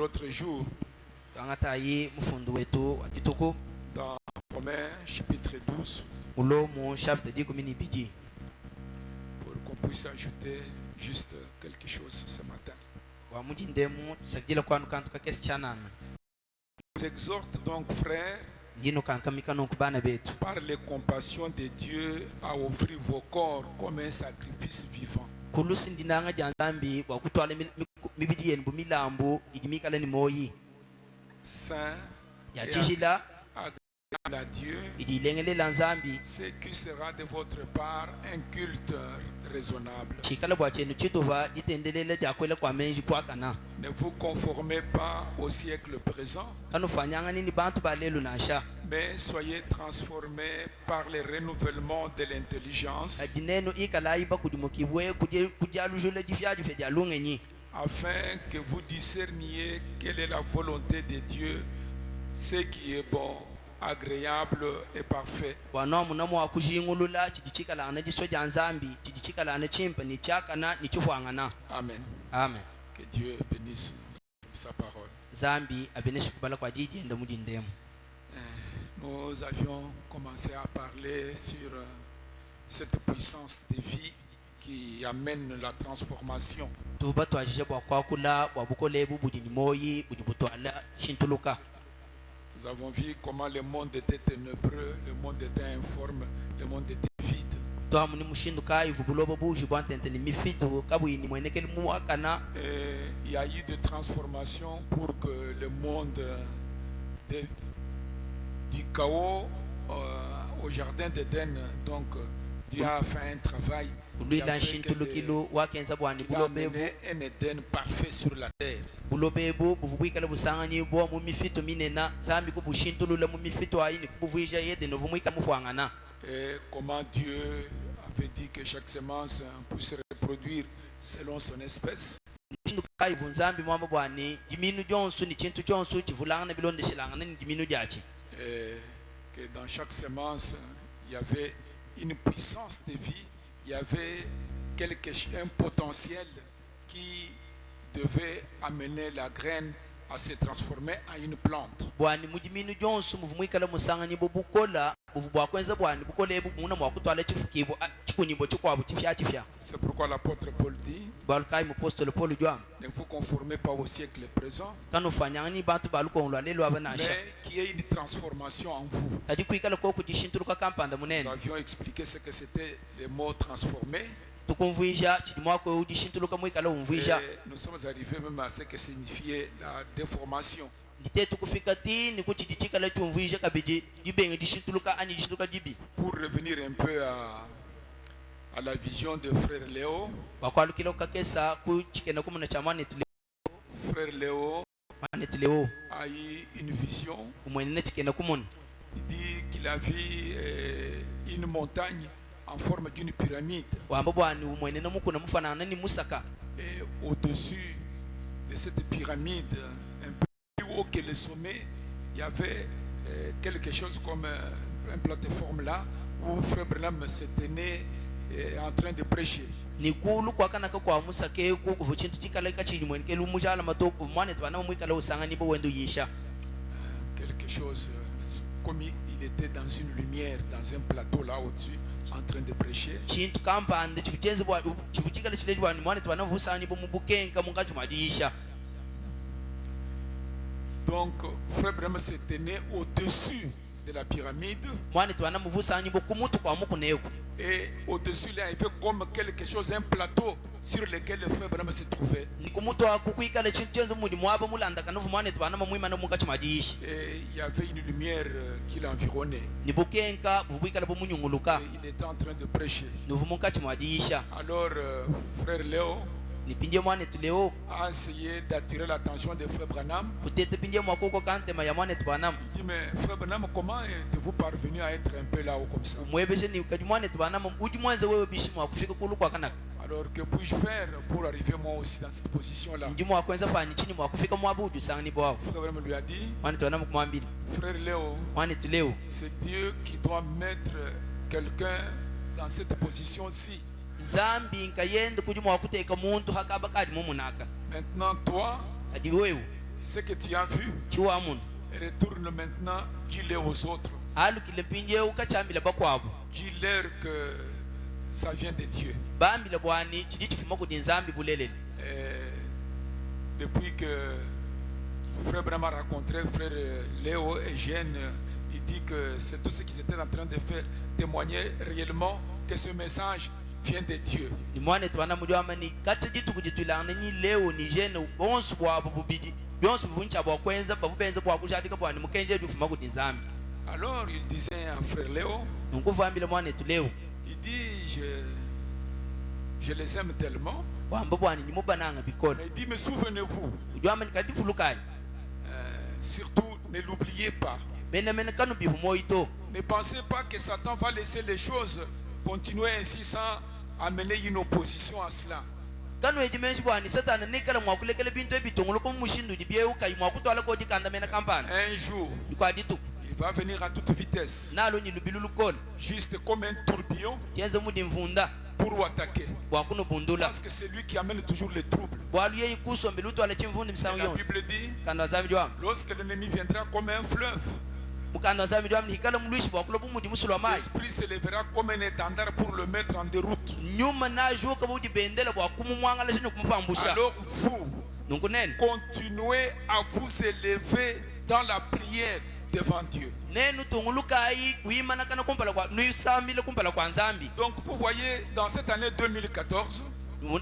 l'autre jour dans Romains chapitre 12 pour qu'on puisse ajouter juste quelque chose ce matin. Je vous exhorte donc, frères, par les compassions de Dieu, à offrir vos corps comme un sacrifice vivant, saint et agréable à Dieu, ce qui sera de votre part un culte raisonnable. Ne vous conformez pas au siècle présent, mais soyez transformés par le renouvellement de l'intelligence, afin que vous discerniez quelle est la volonté de Dieu, ce qui est bon, agréable et parfait. Amen. Amen. Que Dieu bénisse sa parole. Nous avions commencé à parler sur cette puissance de vie qui amène la transformation. Nous avons vu comment le monde était ténébreux, le monde était informe, le monde était vide. Et il y a eu des transformations pour que le monde du chaos au jardin d'Éden, donc Dieu a fait un travail qui a amené un Éden parfait sur la terre. Et comment Dieu avait dit que chaque semence puisse se reproduire selon son espèce. Et que dans chaque semence, il y avait une puissance de vie, il y avait un potentiel qui devait amener la graine à se transformer en une plante. C'est pourquoi l'apôtre Paul dit: ne vous conformez pas au siècle présent, mais qu'il y ait une transformation en vous. Nous avions expliqué ce que c'était le mot transformer. Et nous sommes arrivés même à ce que signifiait la déformation. Pour revenir un peu à la vision de frère Léo, frère Léo a eu une vision. Il dit qu'il a vu une montagne en forme d'une pyramide. Et au-dessus de cette pyramide, un peu plus haut que le sommet, il y avait quelque chose comme une plateforme là où frère Branham se tenait en train de prêcher. Quelque chose comme il était dans une lumière, dans un plateau là au-dessus, en train de prêcher. Donc frère Branham se tenait au-dessus de la pyramide. Et au-dessus, il y avait comme quelque chose, un plateau sur lequel le frère Branham se trouvait. Et il y avait une lumière qui l'environnait. Et il était en train de prêcher. Alors, frère Léo a essayé d'attirer l'attention de frère Branham. Il dit: mais frère Branham, comment êtes-vous parvenu à être un peu là-haut comme ça? Alors que puis-je faire pour arriver moi aussi dans cette position-là? Frère Branham lui a dit: frère Léo, c'est Dieu qui doit mettre quelqu'un dans cette position-ci. Maintenant toi, ce que tu as vu, retourne maintenant, dis-le aux autres. Dis-leur que ça vient de Dieu. Depuis que Frère Branham a rencontré Frère Léo et Jeanne, il dit que c'est tout ce qu'ils étaient en train de faire, témoigner réellement que ce message vient de Dieu. Alors il disait à Frère Léo, il dit je les aime tellement. Il dit mais souvenez-vous, surtout ne l'oubliez pas. Ne pensez pas que Satan va laisser les choses continuer ainsi sans amener une opposition à cela. Un jour, il va venir à toute vitesse, juste comme un tourbillon, pour attaquer. Parce que c'est lui qui amène toujours les troubles. La Bible dit, lorsque l'ennemi viendra comme un fleuve, l'esprit se lèvera comme un étendard pour le mettre en déroute. Alors vous, continuez à vous élever dans la prière devant Dieu. Donc vous voyez, dans cette année 2014, ne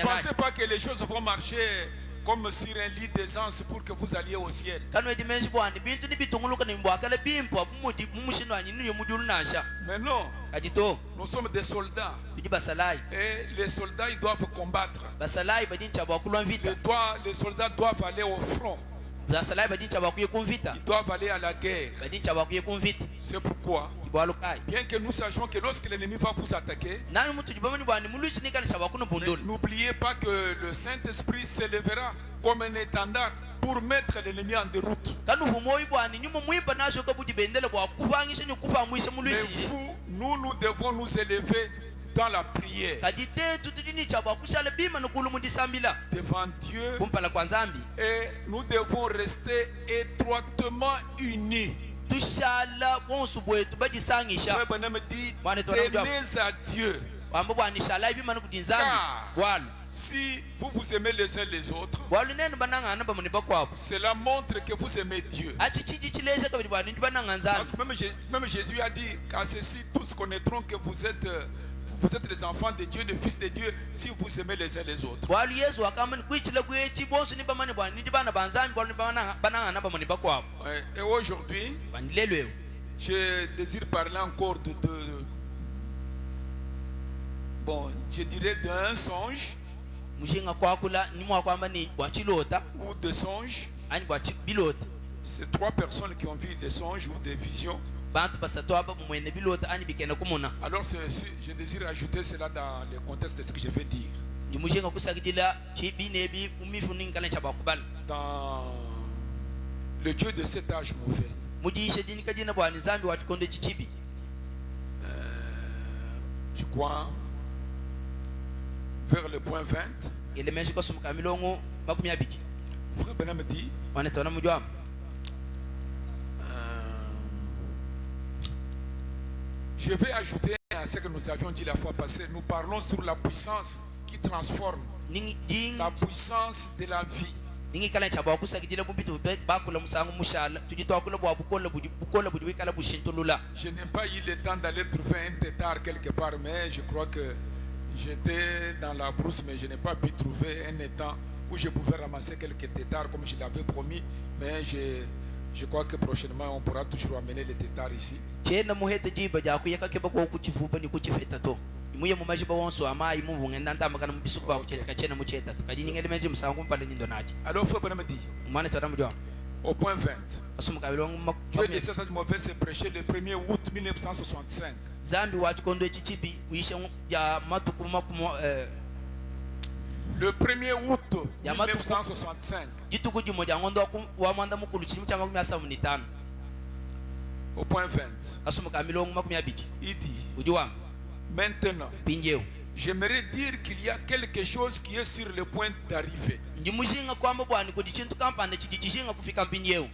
pensez pas que les choses vont marcher comme sur un lit d'aisance pour que vous alliez au ciel. Mais non, nous sommes des soldats. Et les soldats, ils doivent combattre. Les soldats doivent aller au front. Ils doivent aller à la guerre. C'est pourquoi, bien que nous sachions que lorsque l'ennemi va vous attaquer, n'oubliez pas que le Saint-Esprit s'élèvera comme un étendard pour mettre l'ennemi en déroute. Mais vous, nous devons nous élever dans la prière devant Dieu, et nous devons rester étroitement unis. Frère Branham dit, tenez à Dieu. Car si vous vous aimez les uns les autres, cela montre que vous aimez Dieu. Parce que même Jésus a dit, à ceci tous connaîtront que vous êtes les enfants de Dieu, les fils de Dieu, si vous aimez les uns les autres. Et aujourd'hui, je désire parler encore bon, je dirais d'un songe ou de songes. C'est trois personnes qui ont vu des songes ou des visions. Alors je désire ajouter cela dans le contexte de ce que je vais dire. Dans le Dieu de cet âge mauvais, je crois vers le point 20, Frère Branham dit, je vais ajouter à ce que nous avions dit la fois passée. Nous parlons sur la puissance qui transforme, la puissance de la vie. Je n'ai pas eu le temps d'aller trouver un tétard quelque part, mais je crois que j'étais dans la brousse, mais je n'ai pas pu trouver un étang où je pouvais ramasser quelques tétards comme je l'avais promis. Mais je crois que prochainement on pourra toujours amener les tétards ici. Alors Frère Branham dit, au point 20, Dieu de cet âge mauvais s'est prêché le 1er août 1965. Le 1er août 1965. Au point 20, il dit, maintenant, j'aimerais dire qu'il y a quelque chose qui est sur le point d'arriver.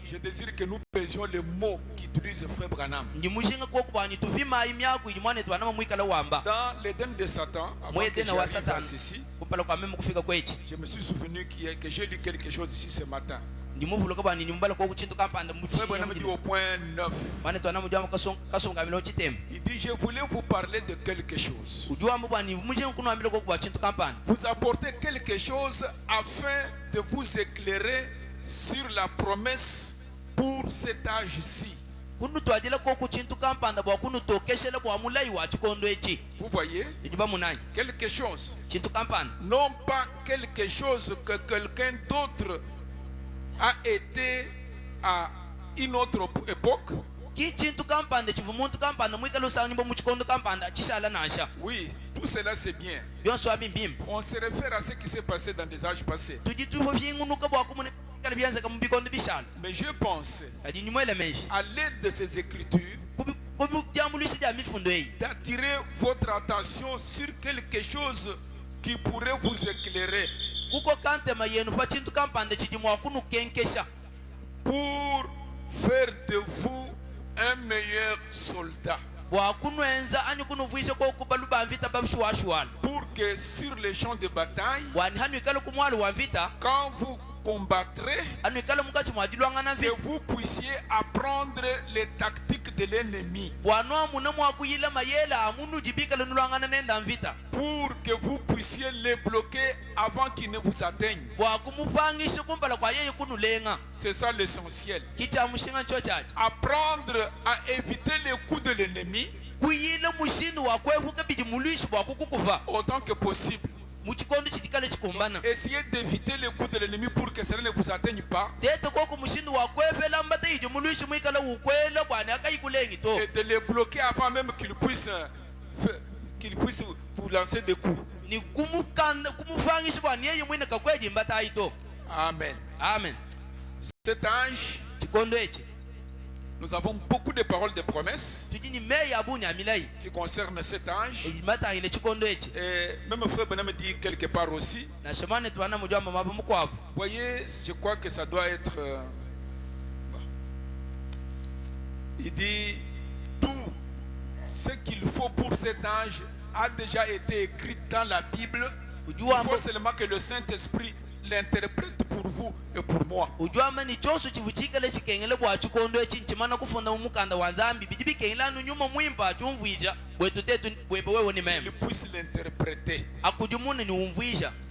Je désire que nous pèsions les mots qu'utilise Frère Branham. Dans l'Éden de Satan, avant que j'arrive à ceci, je me suis souvenu que j'ai lu quelque chose ici ce matin. Frère Branham dit au point 9. Il dit, je voulais vous parler de quelque chose. Vous apportez quelque chose afin de vous éclairer sur la promesse pour cet âge-ci. Vous voyez, quelque chose, non pas quelque chose que quelqu'un d'autre a été à une autre époque. Oui, tout cela c'est bien. On se réfère à ce qui s'est passé dans des âges passés. Mais je pense, à l'aide de ces écritures, d'attirer votre attention sur quelque chose qui pourrait vous éclairer pour faire de vous un meilleur soldat. Pour que sur les champs de bataille, quand vous combattrez, que vous puissiez apprendre les tactiques de l'ennemi, pour que vous puissiez les bloquer avant qu'ils ne vous atteignent. C'est ça l'essentiel. Apprendre à éviter les coups de l'ennemi autant que possible. Essayez d'éviter les coups de l'ennemi pour que cela ne vous atteigne pas. Et de les bloquer avant même qu'ils puissent vous lancer des coups. Amen. Amen. Cet âge, nous avons beaucoup de paroles de promesses qui concernent cet âge. Et même Frère Branham dit quelque part aussi. Voyez, je crois que ça doit être... il dit, tout ce qu'il faut pour cet âge a déjà été écrit dans la Bible. Il faut seulement que le Saint-Esprit l'interprète pour vous et pour moi. Il puisse l'interpréter.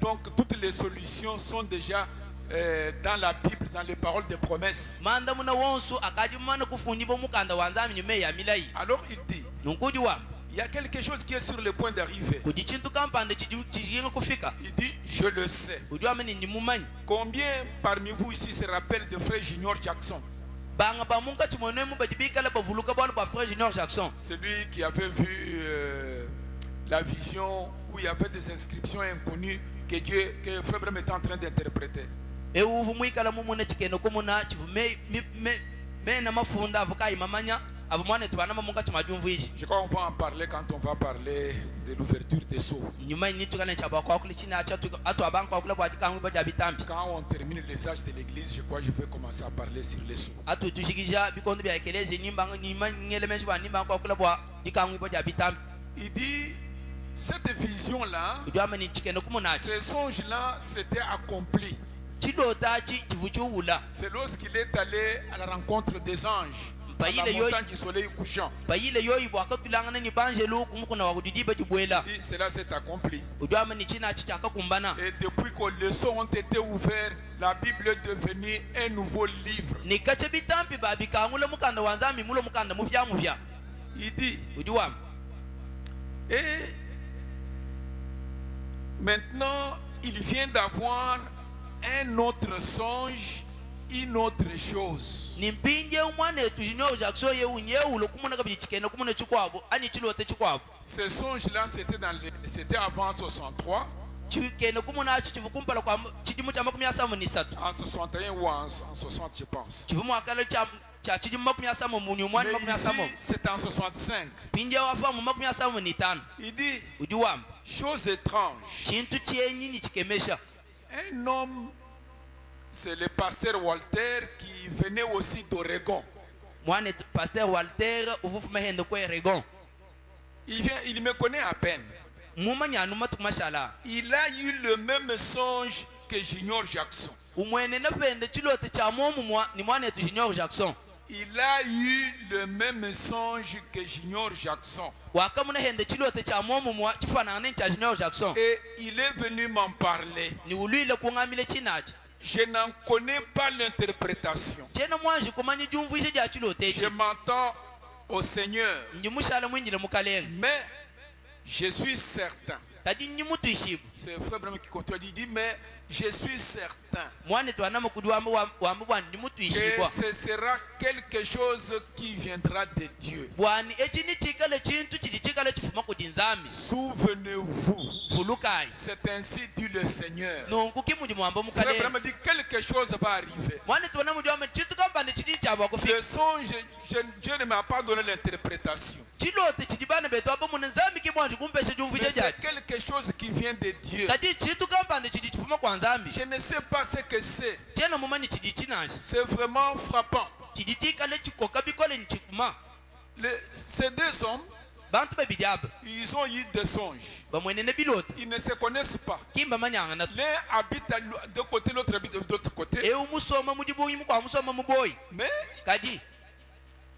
Donc toutes les solutions sont déjà dans la Bible, dans les paroles de promesses. Alors il dit, il y a quelque chose qui est sur le point d'arriver. Il dit, je le sais. Combien parmi vous ici se rappellent de Frère Junior Jackson? Celui qui avait vu la vision où il y avait des inscriptions inconnues que Frère Branham était en train d'interpréter. Je crois qu'on va en parler quand on va parler de l'ouverture des sceaux. Quand on termine les âges de l'église, je crois que je vais commencer à parler sur les sceaux. Il dit, cette vision-là, ce songe-là s'était accompli. C'est lorsqu'il est allé à la rencontre des anges à la montagne du soleil couchant. Il dit, cela s'est accompli. Et depuis que les sceaux ont été ouverts, la Bible est devenue un nouveau livre. Il dit, et maintenant il vient d'avoir un autre songe, une autre chose. Ce songe-là, c'était avant 63. En 61 ou en 60, je pense. Mais ici, c'est en 65. Il dit, Chose étrange. chintu chienyi chikemesha. Un homme, c'est le pasteur Walter qui venait aussi d'Oregon. Mwana pasteur Walter uvufuma hendo kwa Oregon. Il me connaît à peine. Mumanya numa tumashala. Il a eu le même songe que Junior Jackson. Umwene na pende chilote cha momu ni mwana tu Junior Jackson. Il a eu le même songe que Junior Jackson. Wakamuna hende chilote cha momu chifana cha Junior Jackson. Et il est venu m'en parler. Ni uluile kungamile chinaji. Je n'en connais pas l'interprétation. Je m'entends au Seigneur. Mais je suis certain. C'est frère Branham qui continue. Il dit, mais je suis certain que ce sera quelque chose qui viendra de Dieu. Souvenez-vous, c'est ainsi dit le Seigneur. Frère Branham dit, quelque chose va arriver. Le songe, Dieu ne m'a pas donné l'interprétation. Mais c'est quelque chose qui vient de Dieu. Je ne sais pas ce que c'est. C'est vraiment frappant. Ces deux hommes, ils ont eu des songes. Ils ne se connaissent pas. L'un habite de côté, l'autre habite de l'autre côté. Mais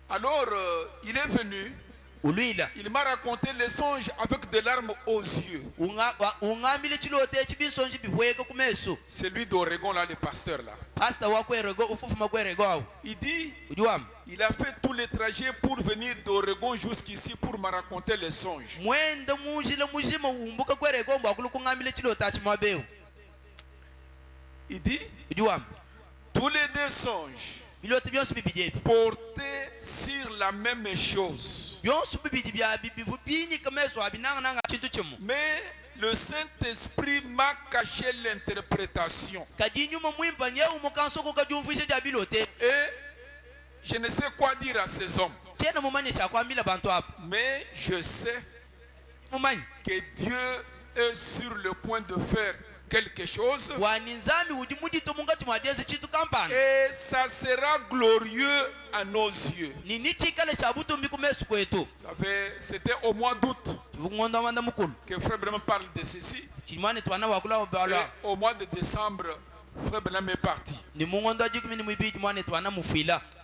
alors il est venu. Il m'a raconté les songes avec des larmes aux yeux. Celui d'Oregon là, le pasteur là. Il dit, il a fait tous les trajets pour venir d'Oregon jusqu'ici pour me raconter les songes. Il dit, tous les deux songes portaient sur la même chose. Mais le Saint-Esprit m'a caché l'interprétation. Et je ne sais quoi dire à ces hommes. Mais je sais que Dieu est sur le point de faire quelque chose. Et ça sera glorieux à nos yeux. C'était au mois d'août que Frère Branham parle de ceci. Et au mois de décembre, Frère Branham est parti.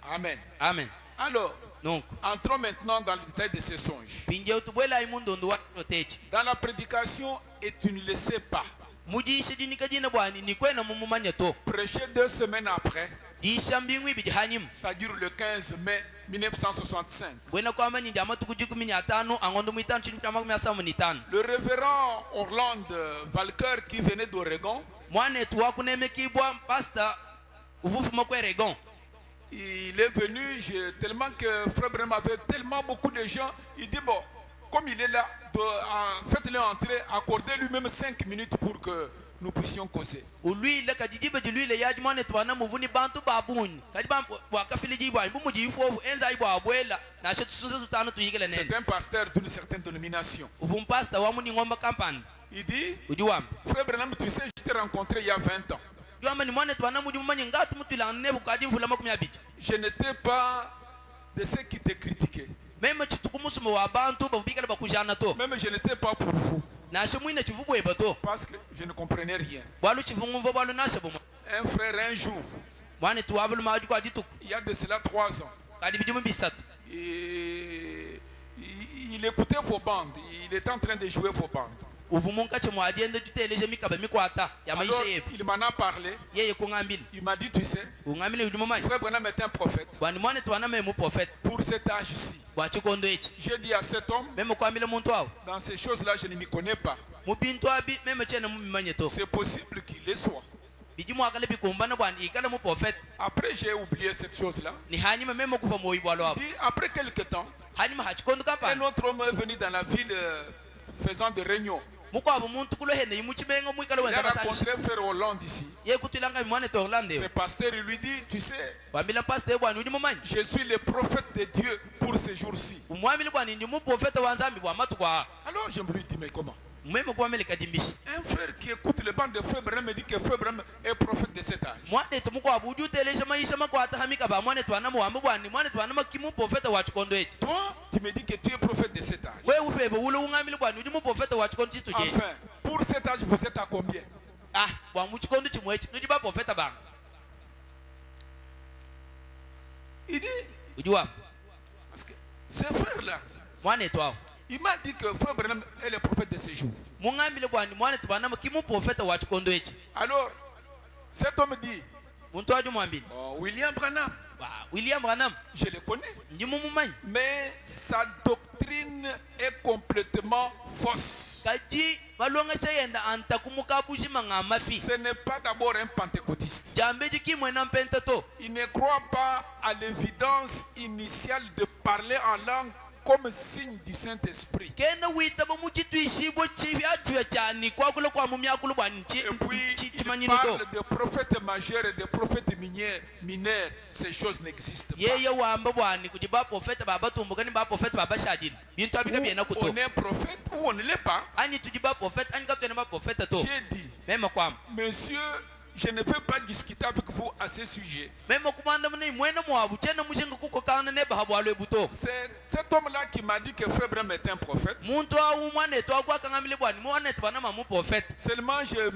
Amen. Amen. Alors, entrons maintenant dans le détail de ces songes. Dans la prédication, et tu ne le sais pas. Prêcher 2 semaines après, ça dure le 15 mai 1965. Le révérend Orlando Walker qui venait d'Oregon, il est venu, tellement que Frère Branham avait tellement beaucoup de gens, il dit bon, comme il est là, faites-le entrer, accordez-lui même 5 minutes pour que nous puissions causer. C'est un pasteur d'une certaine dénomination. Il dit, Frère Branham, tu sais, je t'ai rencontré il y a 20 ans. Je n'étais pas de ceux qui te critiquaient. Même je n'étais pas pour vous. Parce que je ne comprenais rien. Un frère, un jour, il y a de cela 3 ans, il écoutait vos bandes. Il était en train de jouer vos bandes. Alors, il m'en a parlé. Il m'a dit, tu sais, Frère Branham est un prophète. Pour cet âge-ci, j'ai dit à cet homme, dans ces choses-là, je ne m'y connais pas. C'est possible qu'il le soit. Après, j'ai oublié cette chose-là. Après quelques temps, un autre homme est venu dans la ville faisant des réunions. Il a rencontré Frère Hollande ici. Ce pasteur, il lui dit, tu sais, je suis le prophète de Dieu pour ces jours-ci. Alors je me lui dis, mais comment? Mwema kwa mele kadimbisi. Un frère qui écoute le band de Frère Branham me dit que Frère Branham est prophète de cet âge. Mwane tu mko abudu telesha maisha mako atahamika ba mwane tu anamu ambu bwani mwane tu anamu kimu profeta wa chikondo eti. Toi, tu me dis que tu es prophète de cet âge. We ufebe ule ungamili bwani udimu profeta wa chikondo chitu je. Enfin, pour cet âge, vous êtes à combien? Ah, wa mu chikondo chimwechi nudiba profeta ba. Il dit, Udiwa. parce que ce frère-là, Mwane tu ao. il m'a dit que Frère Branham est le prophète de ce jour. Mungamili bwani mwane tu anamu kimu profeta wa chikondo eti. Alors, cet homme dit, Muntu aju mwambili. oh, William Branham, William Branham. je le connais, Ndimu mumanyi. mais sa doctrine est complètement fausse. Kaji malonga sayenda anta kumukabuji mangamapi. Ce n'est pas d'abord un pentecôtiste. Jambeji kimwe na mpentato. Il ne croit pas à l'évidence initiale de parler en langue comme signe du Saint-Esprit. Kena wita ba muchitu ishibo chivi atiwa chani kwa kule kwa mumyakulu bwa Et puis, il chimanyino to. parle de prophètes majeurs et de prophètes mineurs. Ces choses n'existent pas. Yeye wamba bwani kujiba profeta baba tumbukani ba profeta baba shadili. Bintu abika biena Ou kuto. on est prophète ou on ne l'est pas. Ani tujiba profeta ani kaptene ba profeta to. J'ai dit, Mema kwam. monsieur, je ne veux pas discuter avec vous à ce sujet. Mema kumanda mune mwena mwabu chena mushinga kuko kana ne bahabu alwe buto. C'est cet homme-là qui m'a dit que Frère Branham est un prophète. Muntu wa umwane to akwa kangamile bwani mwane to bana mamu profeta. Seulement, je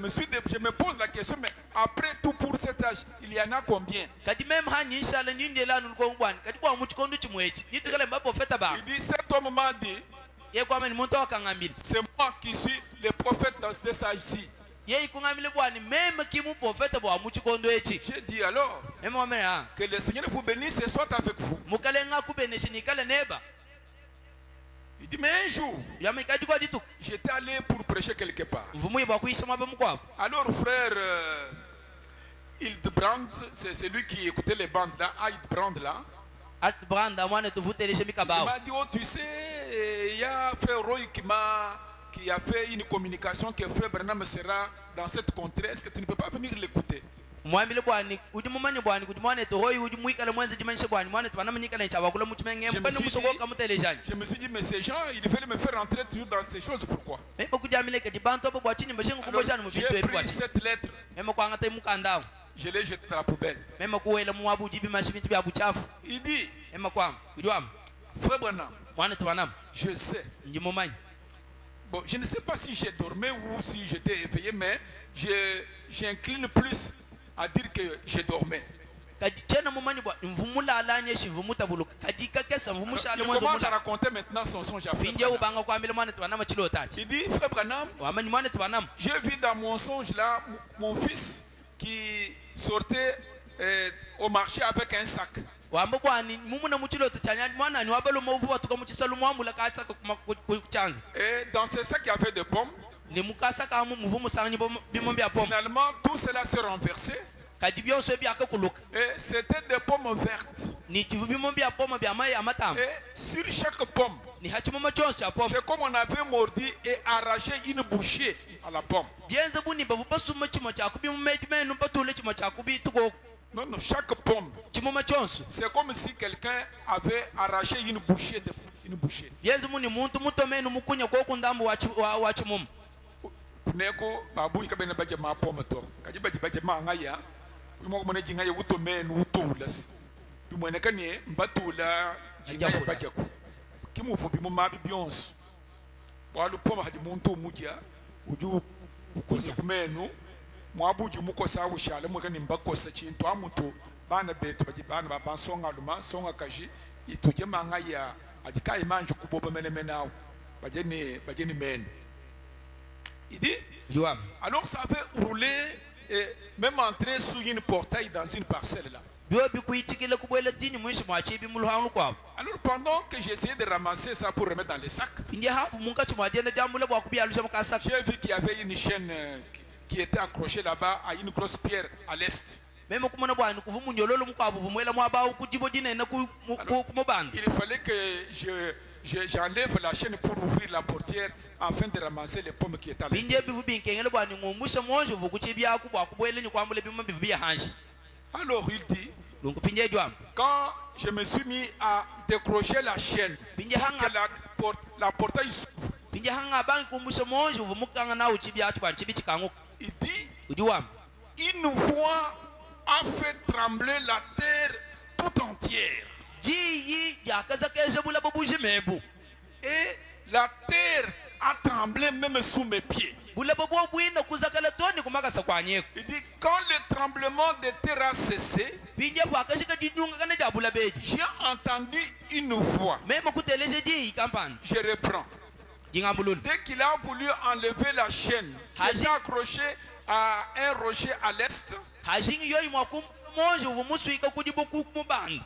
me pose la question, mais après tout pour cet âge, il y en a combien? Kadi mem hanyi inshallah ndindela nulko bwani. Kadi kwa muchikondo chimwechi. Nitukale ba profeta ba. Il dit, cet homme m'a dit, Ye kwa meni muntu wa kangamile. c'est moi qui suis le prophète dans cet âge-ci. Ye kungamile bwani meme kimu profeta bwa muchikondo echi. J'ai dit alors, Mema wamera. que le Seigneur vous bénisse et soit avec vous. Mukalenga kubeneshi nikale neba. Il dit, mais un jour, Yamikaji kwa ditu. j'étais allé pour prêcher quelque part. Mvumu yeba kuisoma ba mukwa. Alors, frère Hildebrand, c'est celui qui écoutait les bandes là, Hildebrand là, Alt branda mwane tuvutelishe il mikabao. m'a dit, oh tu sais, il y a frère Roy qui a fait une communication que frère Branham sera dans cette contrée. Est-ce que tu ne peux pas venir l'écouter? Mwamile bwani udimumanyi bwani kudimwane to hoyi udimuikale mwenze dimanishe bwani mwane twana manyikale nchawa kula muchimenge mpende musogoka mutelejani. Je me suis dit, mais ces gens, ils veulent me faire entrer toujours dans ces choses, pourquoi? Mema kujamile ke dibanto bo bwachini mbashengu Alors, kuboshani mu j'ai bintu ebi pris bwati. cette lettre, Mema kwanga te mukandao. je l'ai jetée dans la poubelle. Mema kuwela muwabu jibi mashibintu bya buchafu. Il dit, Mema kwam udwam frère Branham, mwane twanam je sais. ndimumanyi. Bon, je ne sais pas si j'ai dormi ou si j'étais éveillé, mais j'incline plus à dire que je dormais. Kaji chena mumanyi bwa mvumula alanye shi mvumuta buluka. Kaji kakesa mvumusha Il ale mwanzo commence à mula. raconter maintenant son songe à frère Finje Branham. ubanga kwambile mwane twanama chilotachi. Il dit, frère Branham, Wamanyi mwane twanam. j'ai vu dans mon songe là mon fils qui sortait au marché avec un sac. Wamba bwani mumuna muchilota chanya mwana ni wabalo mauvu watuka muchisalu mwamula katsa kuchanza. Et dans ce sac, il y avait des pommes. Ni mukasa ka muvumu sanyi bimombi ya pom. Finalement, tout cela s'est renversé. Kadibyo so bi akakuluka. Et c'était des pommes vertes. Ni tivu bimombi ya pom bya mai amatam. Et sur chaque pomme, Ni hachimoma chonse ya pom. c'est comme on avait mordu et arraché une bouchée à la pomme. Bienze buni babu basuma chimo chakubi mumeji menu patule chimo chakubi tuko Non, non, chaque pomme, chimoma chonse. c'est comme si quelqu'un avait arraché une bouchée. Une bouchée. Bienze muni muntu muto menu mukunya kwa kundambu wa chimoma. Kuneko babu ikabene baje ma pomme to. Kaji baje ma ngaya. Bimo ko moneji ngaya wuto menu wutulas. Bimo ne kanye mbatula ngaya baje ko. Kimufu bimo ma bi bionse. Walu pomme hadi muntu mujya uju ukosa kumenu. Mwabuji mukosa wushale mu kani mbakosa chintu amuto bana betu baje bana babansonga luma songa kaji ituje mangaya ajikai manju kuboba menemenao baje ni menu. Il dit, alors ça avait roulé et même entré sous une portail dans une parcelle là. Alors pendant que j'essayais de ramasser ça pour remettre dans le sac, j'ai vu qu'il y avait une chaîne qui était accrochée là-bas à une grosse pierre à l'est. Alors, il fallait que j'enlève la chaîne pour ouvrir la portière afin de ramasser les pommes qui étaient à l'intérieur. Alors il dit, quand je me suis mis à décrocher la chaîne, que la portail s'ouvre, pinje hanga bangi kumbusha monji uvumukanga na uchibi atu ban chibi chikanguka. Il dit, Udiwam. une voix a fait trembler la terre tout entière. Ji yakaza keje bula babuji mebu. Et la terre a tremblé même sous mes pieds. Bula babu bwino kuzakala toni kumaka sakwanyeko. Il dit, quand le tremblement de terre a cessé, Pinje kwa kashika jidunga kana jabula beji. j'ai entendu une voix. Memo kuteleje ji kampan. Je reprends. Jingambulun. Dès qu'il a voulu enlever la chaîne qui était accrochée à un rocher à l'est, Hajingi yoyi mwakum monji uvumusuika kujibuku kumubanda.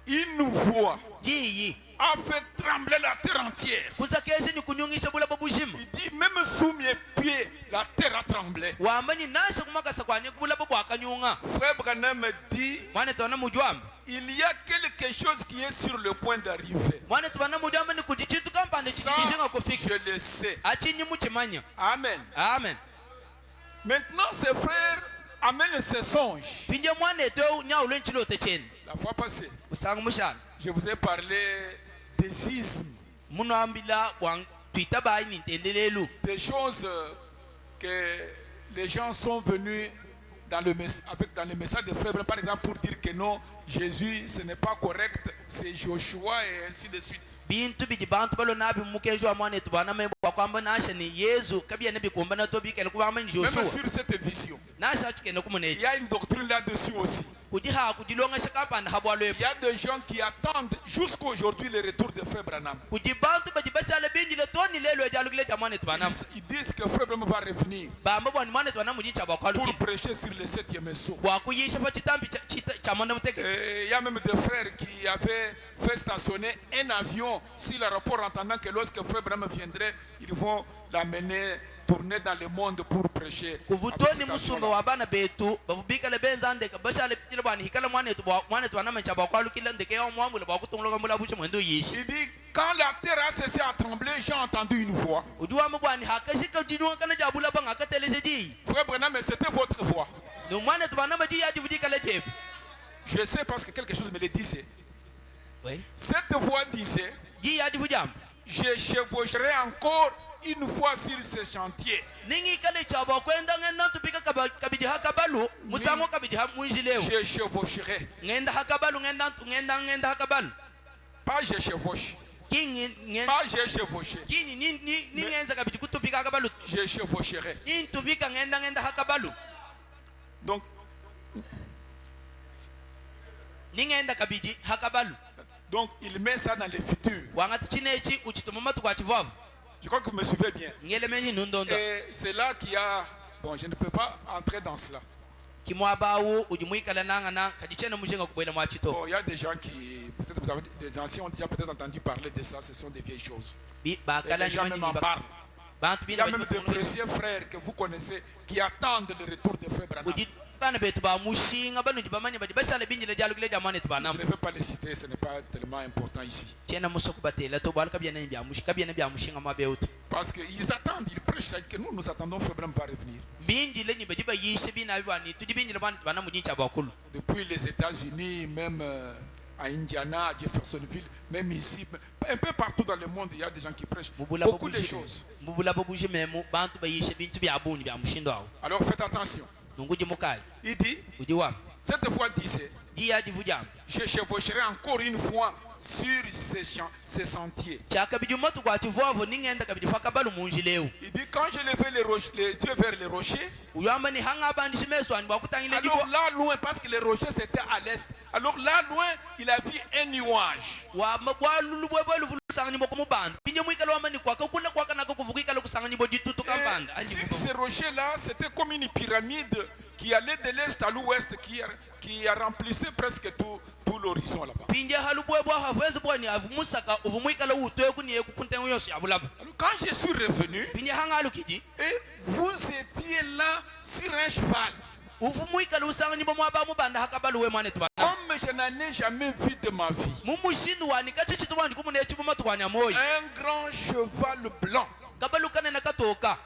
une voix Ji a fait trembler la terre entière. kuzakeze ni kunyungisha bula babujima. Il dit, même sous mes pieds, la terre a tremblé. Wamani nasa kumaka sakwanyeko bula babu akanyunga. Frère Branham me dit, Mwane twana mujwamba. il y a quelque chose qui est sur le point d'arriver. Mwane twana mujwamba ni kujichitu kampande Ça, chikijinga kufika. je le sais. Achinyi muchimanya. Amen. Amen. Maintenant, ces frères amènent ces songes. Pinje mwane teo nyaulo nchilo techeni. La fois passée, Usangu mushana. je vous ai parlé des ismes, Muno ambila wang tuita bai nintendelelu. des choses que les gens sont venus dans le message de frères, par exemple, pour dire que non, Jésus, ce n'est pas correct, c'est Joshua et ainsi de suite. Bintu biji bantu balo nabi mukejo amwane tubana mebo kwa kwamba nasha ni Yesu kabia nabi kuomba na tobi kele kuba mani Joshua. Même sur cette vision, Nasha chikene il kumuneji. y a une doctrine là-dessus aussi. Kujiha kujilonga shakapanda habwalo. Il y a des gens qui attendent jusqu'aujourd'hui le retour de frère Branham. Kujibantu baji bashala binji le toni lelo ya jalugile jamane tubana. Ils disent que frère Branham va revenir Bamba bwani mwane tubana mujincha bakwalu. pour prêcher sur le 7e saut. Kwa kuyisha pa chitambi chamanda muteke. Il y a même des frères qui avaient fait stationner un avion sur l'aéroport, entendant que lorsque frère Branham viendrait, ils vont l'amener tourner dans le monde pour prêcher. avec Kuvutoni cet musumba avion-là. wa bana betu babubika le benzande ka basha le pitile bani hikala mwane tubana mancha bakwalu kila ndeke ya mwambu le bakutungloga mula buche mwendo yishi. Il dit, quand la terre a cessé à trembler, j'ai entendu une voix. Ujuwa mbwani hakashika dinunga kana jabula banga kateleje ji. Frère Branham, mais c'était votre voix. No mwane tubana maji ya divudika le jeb. Je sais parce que quelque chose me le disait. Oui. Cette voix disait, Ji ya divujam. je chevaucherai encore une fois sur ce chantier. Ningi kale chaba kwenda ngenda tupika kabidi hakabalu musango kabidi hamunjileo. Je chevaucherai. Ngenda hakabalu ngenda hakabalu. Pas je chevauche. Kingi Pas je chevauché. kini ni ngenza kabidi kutupika hakabalu. Je chevaucherai. Ni tupika ngenda hakabalu. Donc, Ningenda kabidi hakabalu. donc, il met ça dans le futur. Wangati chinechi uchitumama tukwachivavu. Je crois que vous me suivez bien. Ngelemeni nundondo. Et c'est là qu'il y a... Bon, je ne peux pas entrer dans cela. Kimwabawu ujimuikala nangana kadichena mushenga kubwela mwachito. Bon, il y a des gens qui... Peut-être vous avez des anciens ont déjà peut-être entendu parler de ça. Ce sont des vieilles choses. Et les gens même en parlent. Il y a même des précieux frères que vous connaissez qui attendent le retour de frère Branham. Bana betu ba mushinga banu jibamanya badi basala binjile jalugile jamane tubana. Je ne vais pas les citer, ce n'est pas tellement important ici. Tiena musoku batela to balka bya nembya mushika bya nembya mushinga mabeutu. Parce qu'ils attendent, ils prêchent ça, que nous attendons frère Branham va revenir. Binjile ni badi ba yishe bina bibani tudibinjile bana tubana mujincha bakulu. Depuis les États-Unis, même à Indiana, à Jeffersonville, même ici, un peu partout dans le monde, il y a des gens qui prêchent beaucoup de choses. Mubula babuji memu bantu ba yishe bintu bya abuni bya mushindo awo. Alors faites attention. Nunguje mukai. Il dit, Ujiwa. cette voix disait, Dia divujam. je chevaucherai encore une fois sur ces sentiers. Chaka bijumotu kwa chivuavo ningenda kabidi fakabalu munjileo. Il dit, quand je levais les yeux vers les rochers, Uyamba ni hanga bandi shimeso ani bakutangile alors là loin, parce que les rochers c'était à l'est, alors là loin, il a vu un nuage. Wa mabwalu bwebwelu vulusangani bokomu bantu. Pinje mwikalo wamani kwa kakula kwa kana kukuvukika lukusangani boditutu kampanda. Sur ces rochers-là, c'était comme une pyramide qui allait de l'est à l'ouest, qui remplissait presque tout l'horizon là-bas. Pinje halu bwebwa hafwezi bwani avumusaka uvumwikalo utoku ni ekukuntengu yosi abulaba. Alors quand je suis revenu, Pinje hanga halu kiji. et vous étiez là sur un cheval. Uvumwikalo usangani bomwaba mubanda hakabalu we mwane tubana. Comme je n'en ai jamais vu de ma vie. Mumushindu wani kachichi tubani kumune chibumatu kwa nyamoyi. Un grand cheval blanc. Kabalu kane nakatoka.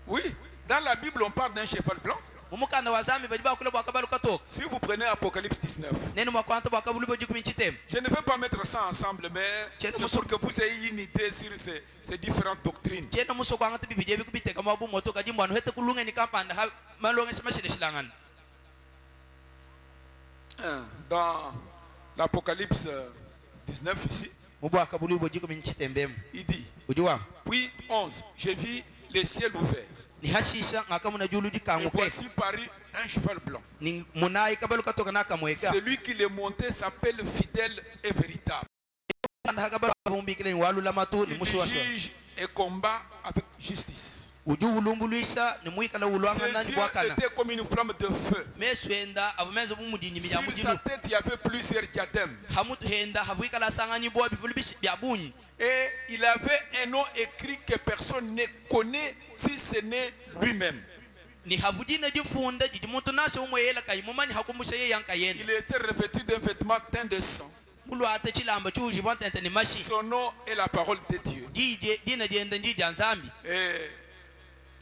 Oui, dans la Bible on parle d'un cheval blanc. umukanda wa zambi badi bakule bwa kabalu katoka Si vous prenez Apocalypse 19, nene mwakwanta bwa kabulu boji kuminchitem je ne vais pas mettre ça ensemble, mais c'est pour que vous ayez une idée sur ces différentes doctrines. chena muso kwanga tibi bijebi kubiteka mabu moto kajimbo anu hete kulunga ni kampanda ha malonga sama shile shilangan Dans l'Apocalypse 19 ici, mubwa kabulu boji kuminchitem il dit, ujuwa puis 11, j'ai vu les ciels ouverts. ni hashisha ngakamuna julu Et jikanguke voici parut un cheval blanc. ni munai kabalu katoka nakamweka Celui qui les montait s'appelle fidèle et véritable. kanda kabalu abumbikile ni walula matu ni Il mushwa juge et combat avec justice. uju ulumbuluisha ni mwikala ulwanga Ses nani yeux bwakana étaient comme une flamme de feu. meswenda abumenzo bumudinyi Sur milyamu sa jilu tête, il y avait plusieurs diadèmes. hamutu henda havuikala sangani bwa bivulu bya bunyi Et il avait un nom écrit que personne ne connaît si ce n'est lui-même. ni havudina jifunda jiji muntu nase umweyela kayimumani hakumusha ye yankayenda Il était revêtu d'un vêtement teint de sang. mulu ate chilamba chuji bwantente ni mashi Son nom est la parole de Dieu. jije dina jenda njiji anzambi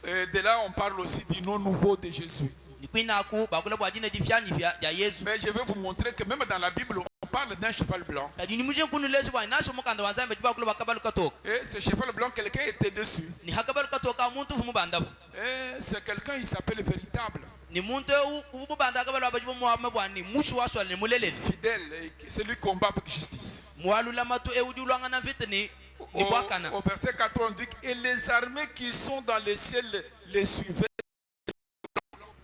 Et de là, on parle aussi du nom nouveau de Jésus. ni kwinaku bakula bwa dina jifyani vya Yesu Mais je vais vous montrer que même dans la Bible, on parle d'un cheval blanc. kadi ni muje kunu lesu bwa naso mukanda wanzambi bakula bakabalu katoka Et ce cheval blanc, quelqu'un était dessus. ni hakabalu katoka muntu fumu bandabu Et c'est quelqu'un, il s'appelle véritable. ni muntu ubu banda akabalu abajibu muhammad bwa ni mushu waswala ni mulelele Fidèle, et c'est lui qui combat avec justice. mwalula matu eudulwanga na vite ni bwakana Au verset 4, on dit et les armées qui sont dans le ciel les suivaient.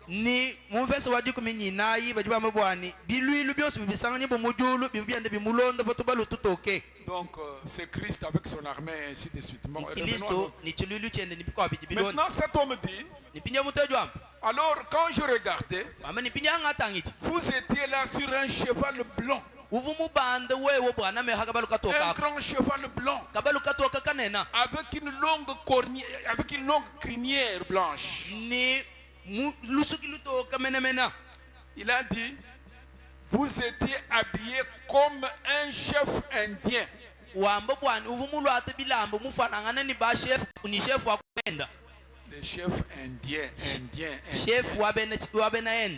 ni muvese wadi kuminyi nayi bajiba mabwani bilwilu byose bibisanganye bo mujulu bibyande bimulonda botubalu tutoke Donc c'est Christ avec son armée et ainsi de suite. Bon, revenons à Kristo nous. ni chilwilu chende ni bikwa bijibilonda Maintenant cet homme dit, ni pinya mutejo am alors quand je regardais, mama ni pinya ngatangiti vous étiez là sur un cheval blanc. uvu mubanda wewe bwana me hakabalu Un katoka grand cheval blanc kabalu katoka kanena avec une longue cornière, avec une longue crinière blanche. ni lusuki lutoka mena Il a dit, vous étiez habillés comme un chef indien. wamba bwana uvu mulu ate bilambo mufanangana ni ba chef ni chef wa kwenda Les chefs indiens, chef wa bena end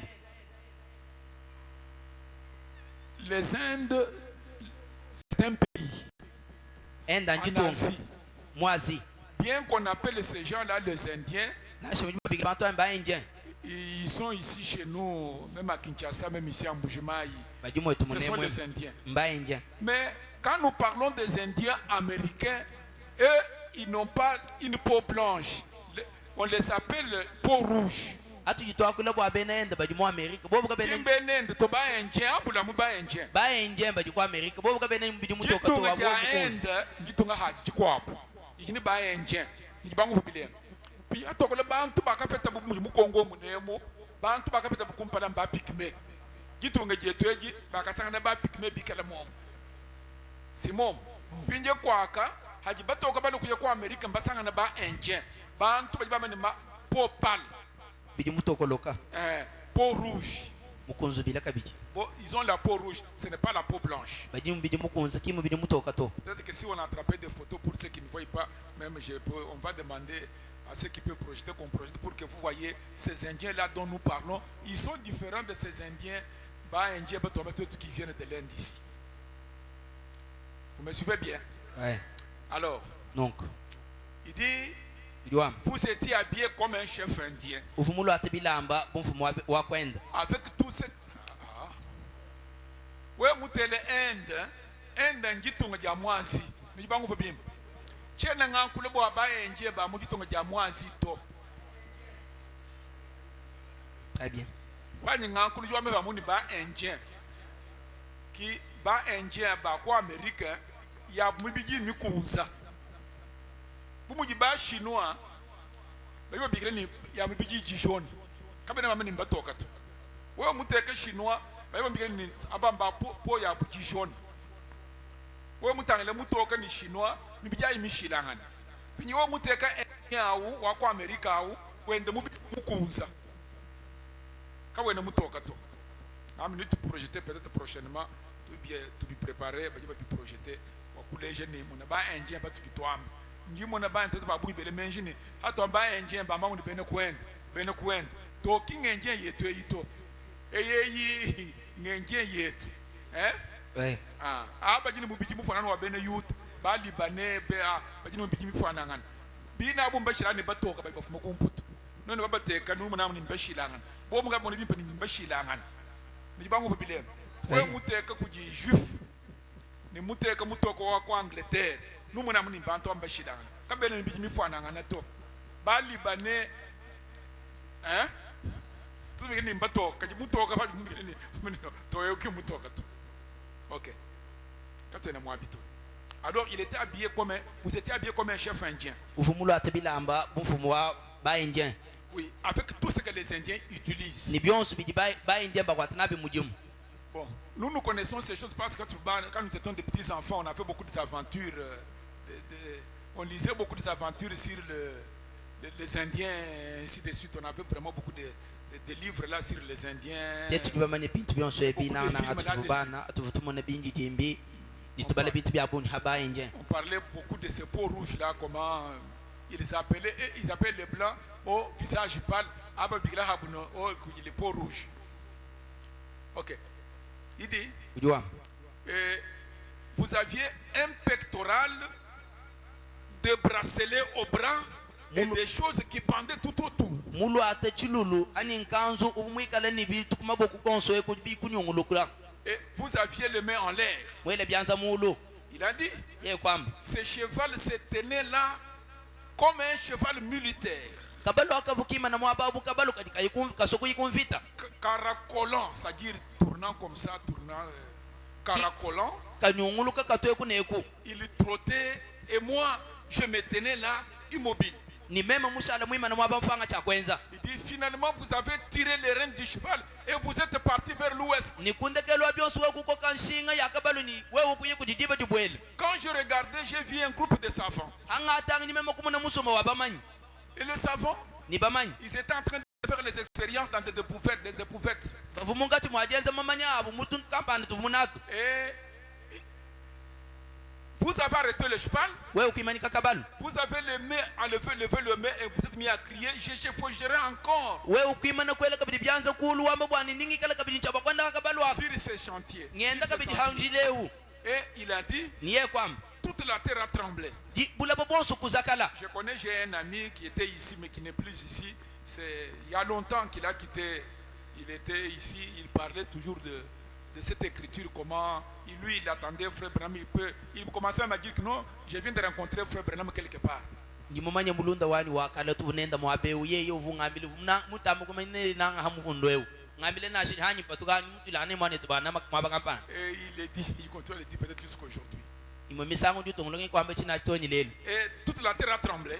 Les Indes, c'est un pays enda en njitongo Asie. mwazi Bien qu'on appelle ces gens-là les Indiens, ils sont ici chez nous, même à Kinshasa, même ici en Bujumaï. Ce sont les Indiens. Mais quand nous parlons des Indiens américains, eux, ils n'ont pas une peau blanche. On les appelle peau rouge. Puis atokola bantu bakapeta mu Kongo munemo bantu bakapeta bukumpala mba pikme gitunga jetweji bakasanga ba pikme bikala mom simom pinje kwaka haji batoka bali kuya kwa Amerika mbasanga na ba indien bantu bajiba mani ma popal bidi mutokoloka peau rouge mukunzu bila kabiji bon ils ont la peau rouge ce n'est pas la peau blanche badi bidi mukunza kimu bidi mutoka to peut-être que si on a attrapé des photos pour ceux qui ne voient pas même on va demander à ceux qui peuvent projeter qu'on projette pour que vous voyez ces Indiens là dont nous parlons. Ils sont différents de ces Indiens qui viennent de l'Inde ici. Vous me suivez bien? Ouais. Alors, donc, il dit, vous étiez habillés comme un chef indien. Avec tous ces... Ouais, vous êtes Inde, Inde, Inde, Inde, chena ngankule bo abayenje ba mugitonga ja mwanzi to très bien wani ngankulu yo me ba muni ba enje ki ba enje ba ko America ya mubiji mikunza bumuji ba chinois ba yo bigire ni ya mubiji jishoni kabe na mama mbatoka to wo muteke chinois ba yo bigire ni abamba po ya bujishoni wo mutangele mutoka ni chinois mibijai mishilangana pinyi wo muteka yawu wa kwa Amerika awu wende mukunza ka wena mutoka to amini tu projeter peut-être prochainement tu bi préparer ba bi projeter wa kuleje ni mona ba enje ba tukitwam ngi mona ba ntete ba bu bele menjini ato ba enje ba mamu bene kwenda to ki ngenje yetu ito eyeyi ngenje yetu bajini mubiji mufana wa bene youth ba libane be bajini mubiji mufana ngana bina bo mbashirani batoka ba bafuma kumputo none babateka numu namu nimbashilangana bo mga bona bimpa nimbashilangana nibango bilema we muteka kuji juif ni muteka mutoko wa kwa Angleterre numu namu nimbanto ambashilangana kabene nibiji mufana ngana to ba libane tuwe ni mbatoka mutoka ba to yoki mutoka to. Ok. Alors il était habillé comme vous étiez habillé comme un chef indien. Oui, avec tout ce que les Indiens utilisent. Bon, nous connaissons ces choses parce que quand nous étions des petits enfants, on a fait beaucoup d'aventures. On lisait beaucoup d'aventures sur les Indiens, ainsi de suite. On avait vraiment beaucoup de livres là sur les Indiens. On parlait beaucoup de ces peaux rouges là, comment ils appelaient les blancs au visage pâle, les peaux rouges. Ok. Il dit, vous aviez un pectoral, de bracelets au bras et des choses qui pendaient tout autour. Et vous aviez les mains en l'air. Il a dit, ce cheval se tenait là comme un cheval militaire. Caracolant, c'est-à-dire tournant comme ça, caracolant. Il trottait et moi, je me tenais là, immobile. Il dit finalement vous avez tiré les rênes du cheval et vous êtes parti vers l'ouest. Quand je regardais, j'ai vu un groupe de savants. Et les savants, ils étaient en train de faire les expériences dans des éprouvettes. Et vous avez arrêté le cheval. Vous avez les mains enlevé le main et vous êtes mis à crier. Je chevaucherai encore sur ces chantiers. Et il a dit, toute la terre a tremblé. Je connais, j'ai un ami qui était ici mais qui n'est plus ici. Il y a longtemps qu'il a quitté. Il était ici, il parlait toujours de cette écriture, comment lui il attendait Frère Branham, il commençait à me dire que non, je viens de rencontrer Frère Branham quelque part. Et il continue à le dire peut-être jusqu'aujourd'hui. Et toute la terre a tremblé.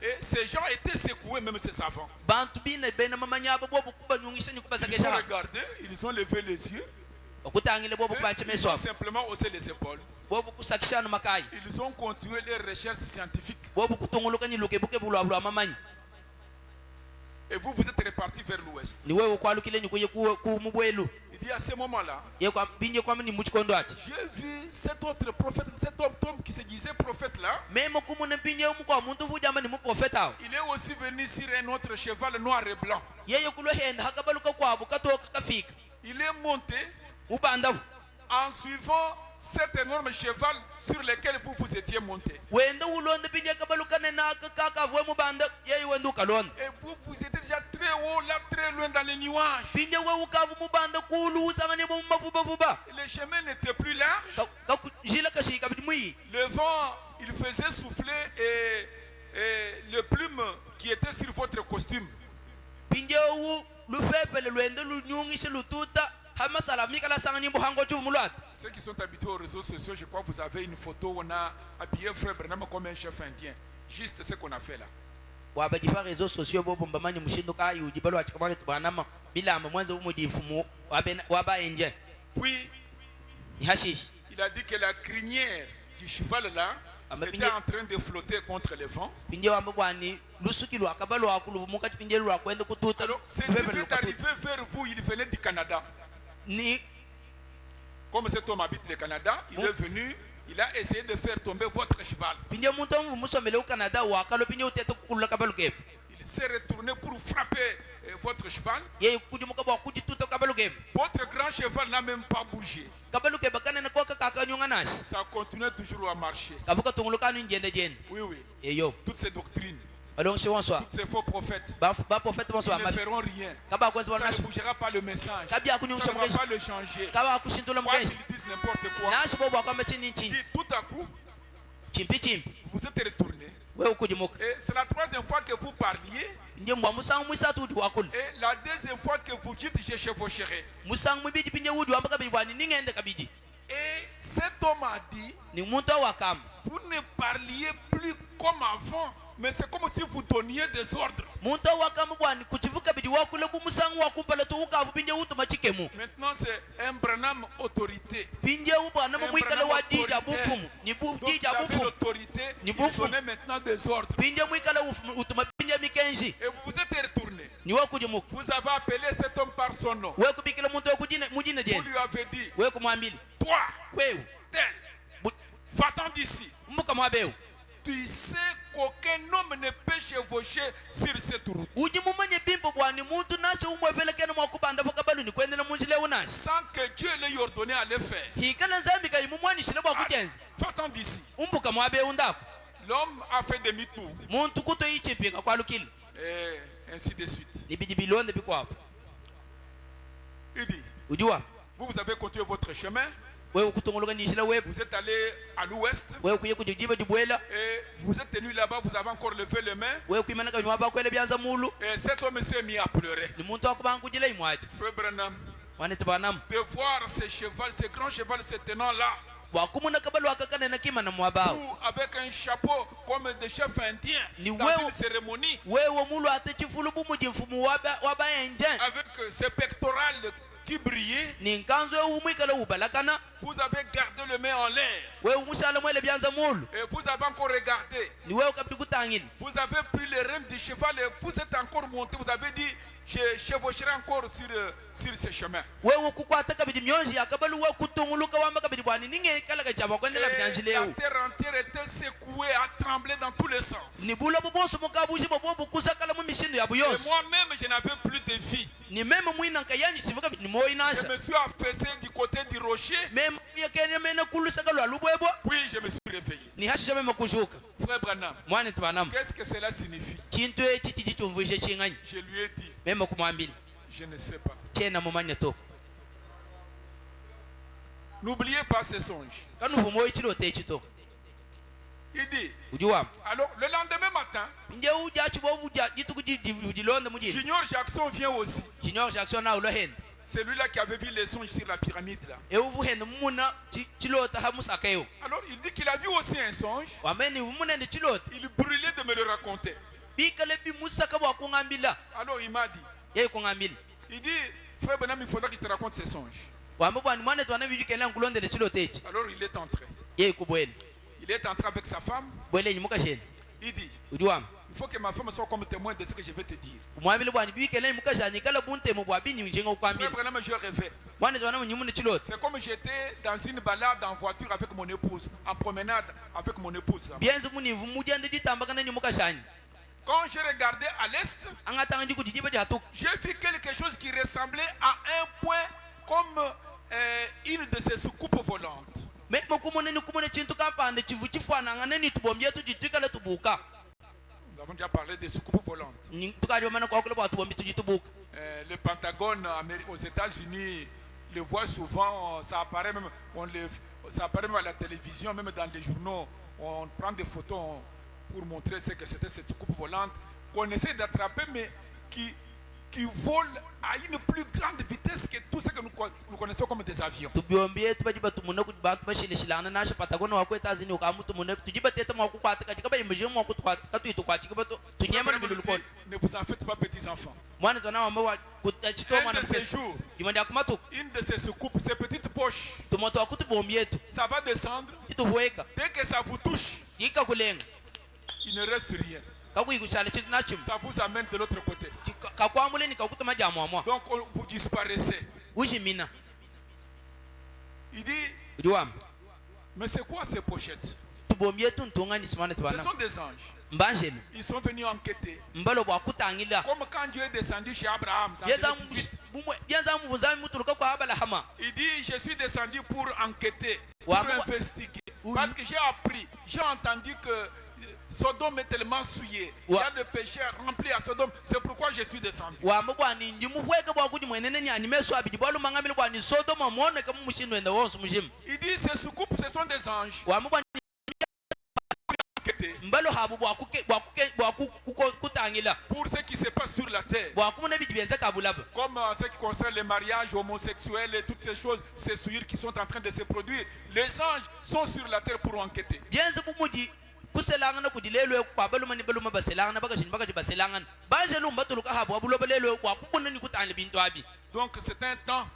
Et ces gens étaient secoués, même ces savants. Ils ont regardé, ils ont levé les yeux. Ils ont simplement haussé les épaules. Ils ont continué leurs recherches scientifiques. Et vous êtes repartis vers l'ouest. Il dit à ce moment-là, j'ai vu cet autre prophète, cet homme qui se disait prophète là. Il est aussi venu sur un autre cheval noir et blanc. Il est monté en suivant cet énorme cheval sur lequel vous étiez monté. Et vous étiez déjà très haut là, très loin dans les nuages. Et le chemin n'était plus large. Le vent, il faisait souffler et le plume qui était sur votre costume. Ceux qui sont habitués aux réseaux sociaux, je crois que vous avez une photo où on a habillé Frère Branham comme un chef indien. Juste ce qu'on a fait là. Puis, il a dit que la crinière du cheval là était en train de flotter contre le vent. Alors, c'est arrivé vers vous, il venait du Canada. Comme cet homme habite le Canada, il est venu, il a essayé de faire tomber votre cheval. Il s'est retourné pour frapper votre cheval. ye kujimuka bwa kujituta kabaluke Votre grand cheval n'a même pas bougé. kabaluke bakana na kwa kakanyunga nashi Ça continue toujours à marcher. kavuka tunguluka njende jende Oui, oui. eyo Toutes ces doctrines, along she wonswa tous ces faux prophètes, ba prophète ils wonswa ne feront rien. kaba kwenza Ça ne nashi bougera pas le message. Ça kabya ne kunyusha va mkeshi pas le changer. kaba kushintula Quoi mkeshi qu'ils disent n'importe quoi. nashi bobo akwamba chini chini Dit tout à coup, chimpi chimpi vous êtes retourné. wewe kujimuka Et c'est la troisième fois que vous parliez. nje mbwa musangu mwisatu udi wakulu Et la deuxième fois que vous dites je chevaucherai. musangu mwibidi pinje udi wamba kabidi bwani ningende kabidi Et cet homme a dit, ni muntu wakama vous ne parliez plus comme avant. Mais c'est comme si vous donniez des ordres. muntu wakama bwani kuchivuka bidi wakule bu musangu wakumpala tu ukavu pinje utu machikemu Maintenant c'est un Branham autorité. pinje ubwana mu mwikale wa dija bufumu ni bu Donc il dija avait bufumu l'autorité. Ni Il bufu. donnait maintenant des ordres. pinje mwikale utuma pinje mikenji Et vous vous êtes retourné. ni wakujimuka Vous avez appelé cet homme par son nom. wewe kubikila muntu wakujina mujina Vous jeni lui avez dit, wewe kumwambili toi, wewe tel, va-t'en d'ici. mbuka mwabeu Tu sais qu'aucun homme ne peut chevaucher sur cette route. uji mumanye bimbo bwani muntu nasi umwepelekene mwakubanda pokabalu ni kwendela munjile unashi Sans que Dieu l'ait ordonné à le faire. hikala nzambi kayi mumwanishile bwakujenza Va-t'en d'ici. umbuka mwabeu ndako L'homme a fait demi-tour. muntu kuto ichimpinga kwalukile Et ainsi de suite. nibidi bilonde bikwapo Il dit, ujiwa vous avez continué votre chemin. wewe kutunguluka nishile wewe Vous êtes allé à l'ouest. wewe kuye kujijiba jibwela Et vous êtes tenu là-bas. Vous avez encore levé les mains. wewe kuimanaka nywa bakwele byanza mulu Et cet homme s'est mis à pleurer. ni muntu wakubanga kujila imwaji Frère Branham, wanete banamu de voir ce cheval, ce grand cheval se tenant là, bwakumuna kabalu akakane na kima na mwabao ou avec un chapeau comme des chefs indiens Ni dans wewe- une cérémonie, wewe mulu ate chifulu bumuji mfumu wabaenje avec ses pectorales qui brillaient. ni nkanzo eumwikale ubalakana Vous avez gardé le main en l'air. wewe mushala mwele byanza mulu Et vous avez encore regardé. ni wewe kabidi kutangile Vous avez pris les rênes du cheval et vous êtes encore monté. Vous avez dit, je chevaucherai encore sur ce chemin. wewe kukwata kabidi myonji akabalu wewe kutunguluka wamba kabidi bwani ninge kala kachaba kwendela Et byanjileo la terre entière était secouée, a tremblé dans tous les sens. ni bula boboso mukabuji bobo kusakala mu mishindo ya Et buyoso moi-même, je n'avais plus de vie. ni meme mwina nkayanji sivuka ni moyo Je inasha me suis affaissé du côté du rocher, meme yakene mena kulusaka lwa lubwebo puis je me suis réveillé. ni hashisha meme kushuka Frère Branham, mwana tibanamu qu'est-ce que cela signifie? chintu echi chichumvishe chinganyi Je lui ai dit, meme kumwambili je ne sais pas. chena mumanya to N'oubliez pas ces songes. kanuvu moyo chilote echito Il dit, ujuwa alors le lendemain matin, nje uja chibobu ja jituku jilonde mujini Junior Jackson vient aussi. chinyor jackson na ulohenda Celui-là qui avait vu les songes sur la pyramide là. euvu henda mumuna chilota hamusakayo Alors il dit qu'il a vu aussi un songe. wameni umunende chilota Il brûlait de me le raconter. bikale bimusaka bwa kungambila Alors il m'a dit, yeye kungambila il dit, frère Benham, il faudra que je te raconte ces songes. wambe bwani mwana twana bijukela nkulondele chilota echi Alors il est entré. yeye kubwele Il est entré avec sa femme. bwele nyimuka sheni Il dit, ujuwa il faut que ma femme soit comme témoin de ce que je vais te dire. umwambile bwani bikele nyimuka shani kala buntemo bwa binyi njenga Frère ukwambila Branham, je rêvais. mwana twana munyumune chilota C'est comme j'étais dans une balade en voiture avec mon épouse, en promenade avec mon épouse. byenzi munivu mujande ditambakana nyimuka shani Quand j'ai regardé à l'est, angatanga ndikujijiba jatuka j'ai vu quelque chose qui ressemblait à un point comme une de ces soucoupes volantes. meme kumone ni kumone chintu kampande chivu chifwanangane ni tubombye tujitwikala tubuka Nous avons déjà parlé des soucoupes volantes. tukali mana kwa kule bwa tubombi tujitubuka Le Pentagone aux États-Unis le voit souvent, ça apparaît même, ça apparaît même à la télévision, même dans les journaux. On prend des photos pour montrer ce que c'était cette soucoupe volante qu'on essaie d'attraper, mais qui vole à une plus grande vitesse que tout ce que nous connaissons comme des avions. tubyombye tubajiba tumune kubantu bashilishilana nasha patagona wakwetazini ukamu tumune tujiba tete mwa kukwata katika bayimje mwa kutukwata katuitu kwa chikaba tunyema na bilulukon Ne vous en faites pas, petits enfants. mwana twana wamba wa kutachito Un mwana de ces pesa jours, imandi akumatu une de ces soucoupes, ces petites poches, tumoto akutubombye tu ça va descendre. ituhueka Dès que ça vous touche, yika kulenga il ne reste rien. kakuikushala chitu nachim Ça vous amène de l'autre côté. kakwamule ni kakutuma jamwa Donc vous disparaissez. ushimina Il dit, udiwam mais c'est quoi ces pochettes? tubombye tu ntungani simana Ce twana sont des anges. mbanjelo Ils sont venus enquêter. mbalo bwa kutangila Comme quand Dieu est descendu chez Abraham. Dans yenza Genèse 18. yenza mvunza mutuluka kwa abalahama Il dit, je suis descendu pour enquêter, pour Ouais, investiguer. Oui. Parce que j'ai appris, j'ai entendu que Sodome est tellement souillé. Il y a le péché rempli à Sodome. C'est pourquoi je suis descendu. wamba bwani ndi mubweke bwa kuti mwenene ni animeso abidi bwa lumangamile bwani sodoma muone kama mushindu enda wonso mujimu Il dit, ces soucoupes, ce sont des anges. wamba bwani Enquêter mbalo habu bwa kutangila pour ce qui se passe sur la terre. bwa kumuna bidi byenze kabulaba Comme ce qui concerne les mariages homosexuels et toutes ces choses, ces souillures qui sont en train de se produire. Les anges sont sur la terre pour enquêter. byenze bumudi kuselangana kudi lelo kwa baluma ni baluma baselangana bakaji baselangana banje lumba tuluka habu abuloba lelo kwa kubuna ni kutangile bintu abi Donc c'est un temps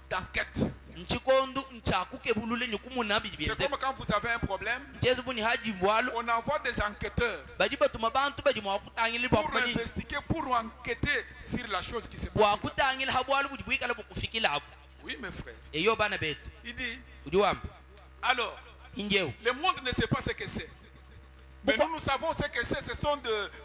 d'enquête. nchikondo nchakuke bulule ni kumuna bidi C'est byenze comme quand vous avez un problème, jesu buni haji mbwalo on envoie des enquêteurs badi batuma bantu badi mwa kutangile bwa pour kumani investiguer, pour enquêter sur la chose qui se bwa passe. kutangile habwalo budi bwikala bukufikila habu Oui, mes frères. eyo bana betu Il dit, udi wamba alors, injeu le monde ne sait pas ce que c'est. Mais nous savons ce que c'est. Ce sont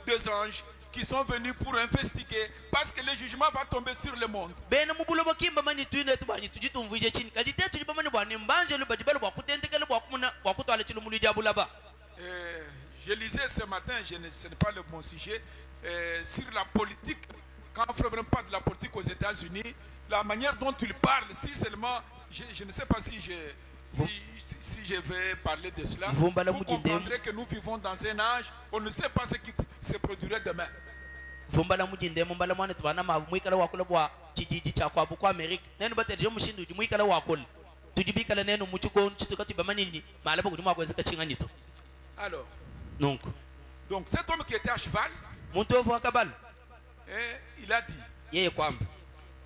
des anges qui sont venus pour investiguer parce que le jugement va tomber sur le monde. bene mubulo bakimba mani tuine tu bani tuji tumvuje chini kadi tetu jiba mani bwani mbanje lu badi balo bwa kutentekele bwa kumuna bwa kutwala chilu mulu jabulaba Je lisais ce matin, ce n'est pas le bon sujet, sur la politique. Quand on ne parle pas de la politique aux États-Unis, la manière dont il parle, si seulement, je ne sais pas si je vais parler de cela, vous comprendrez que nous vivons dans un âge, on ne sait pas ce qui se produirait demain. vumbala mujinde mumbala mwana tubana mabu mwikala wakula bwa chijiji cha kwa buko America nenu bateje mushindu ji mwikala wakula tujibikala nenu muchuko nchitukati bamanini malaba kudi mwakweza kachinganito Alors, donc cet homme qui était à cheval, muntu ofu akabala il a dit, yeye kwamba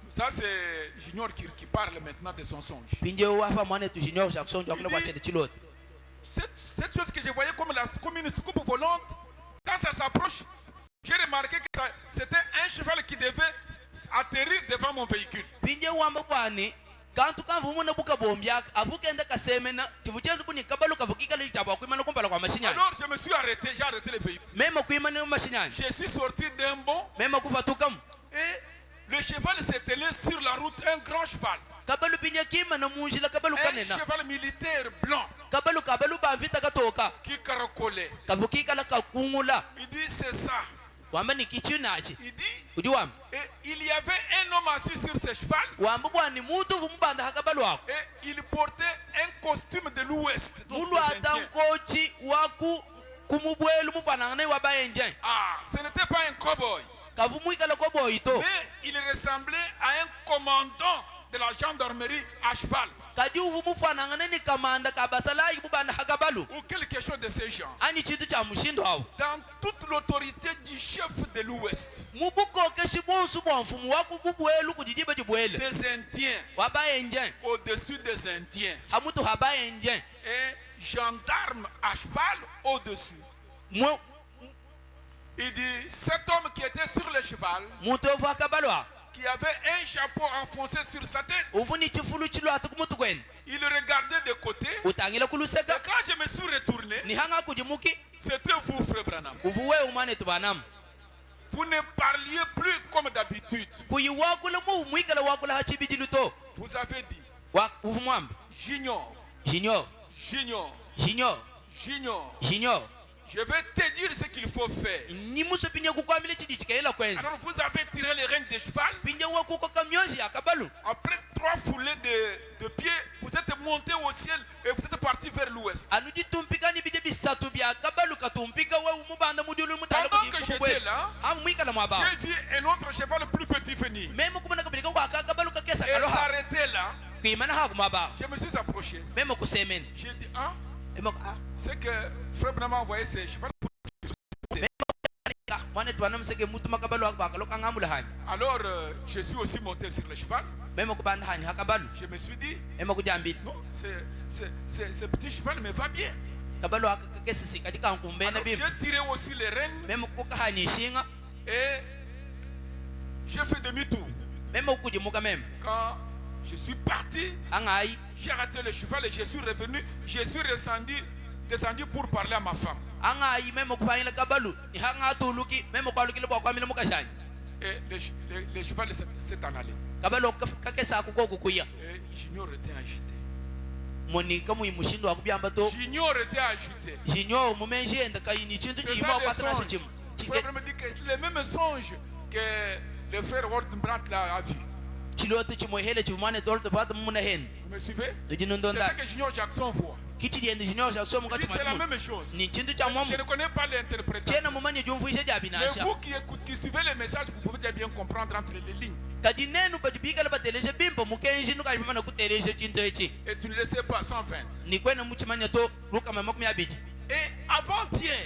ça c'est Junior qui parle maintenant de son songe. pinje wafa mwana tu junior Jackson jakula bwa chede chilote Cette chose que je voyais comme une soucoupe volante, quand ça s'approche, j'ai remarqué que c'était un cheval qui devait atterrir devant mon véhicule. pinje wamba bwani kantu kanvumuna buka bombya avukenda kasemena tivuchenzu buni kabalu kavukika litabwa kuimana kumpala kwa mashinyani Alors je me suis arrêté, j'ai arrêté le véhicule. mema kuimana mashinyani Je suis sorti d'un bond mema kufatukamu et le cheval s'est télé sur la route, un grand cheval. kabalu pinje kima na munjila kabalu Un kanena cheval militaire blanc kabalu bavita katoka qui caracolait. kavukika la kakungula Il dit c'est ça. wamba ni kichinachi Il dit, udi wamba et il y avait un homme assis sur ce cheval wamba bwani mutu vumubanda hakabalu wako et il portait un costume de l'Ouest. donc mulu des ata Indiens. nkochi waku kumubwelu mufanangane wabayenje Ah, ce n'était pas un cow-boy. kavumwikala koboyito Mais il ressemblait à un commandant de la gendarmerie à cheval. kadi uvu mufanangane ni kamanda kabasalayi mubanda hakabalu Ou quelque chose de ce genre. ani chitu cha mushindo awo Dans toute l'autorité du chef de l'Ouest. mubukoke shibunsu bwa mfumu waku bubwelu kujijiba jibwele Des Indiens. wabayenje Au-dessus des Indiens. hamutu habayenje Et gendarme à cheval au-dessus. Il dit, cet homme qui était sur le cheval, mutu ovu hakabalu awo qui avait un chapeau enfoncé sur sa tête, uvu ni chifulu chilu atu kumutu kwenu il regardait de côté. utangila Et kuluseka quand je me suis retourné, ni hanga kujimuki c'était vous, frère Branham. uvu we umane tubanamu Vous ne parliez plus comme d'habitude. kuyi wakula mu mwikala wakula hachibijiluto Vous avez dit, uvu mwamba j'ignore, junior j'ignore, junior j'ignore. junior Je vais te dire ce qu'il faut faire. ni musu pinye kukwamile chidi chikaela kwenza Alors vous avez tiré les rênes de cheval. pinye wakuko kamyonji akabalu Après 3 foulées de pieds, vous êtes monté au ciel et vous êtes parti vers l'ouest. anuji tumpika ni bije bisatu bya akabalu katumpika we umubanda mudulu mutala Pendant que j'étais là, amu mwikala mwaba j'ai vu un autre cheval plus petit venir. memo kumana kabirika kwa akabalu kakesa Et kaloha s'arrêter là, kuimana haku mwaba je me suis approché. memo kusemen J'ai dit, ah, memo ah c'est que Frère Branham a envoyé ses chevaux. mwana twana mseke mutu makabalu akalo kangamula hani Alors, je suis aussi monté sur le cheval. memo kubanda hani hakabalu Je me suis dit, memo kujambili non, ce petit cheval me va bien. kabalu akakesisi katika nkumbena Alors, bibi j'ai tiré aussi les rênes memo kukahani shinga et j'ai fait demi-tour. memo kujimuka memo Quand je suis parti, angai j'ai raté le cheval et je suis revenu. Je suis descendu pour parler à ma femme. anga yi memo kupangila kabalu ihanga tuluki memo kwalukile bwa kwamile mukashanya Et le cheval s'est en allé. kabalo kakesa kuko kuya Et Junior était agité. monika mu mushindo akubyamba to Junior était agité. jinyo mumenji enda kayini chintu C'est jima ça le kwatana songe. chimu Le frère me dit que c'est le même songe que le frère Wardembrandt a vu. chilote chimohele chimane dolto bata muna hen Vous me suivez? do C'est jinondonda ça que Junior Jackson voit. kichi diende jinyo jackson Il mukati dit c'est la matu même chose. ni chintu cha mwamu Je ne connais pas l'interprétation. tena mumanye jumfuisha Mais jabinasha vous qui suivez les messages, vous pouvez bien comprendre entre les lignes. kadi nenu badibikala bateleje bimpo mukenji nuka bimana kuteleje chintu echi Et tu ne le sais pas, 120. ni kwena muchimanya to luka mamakumi abiji Et avant-hier,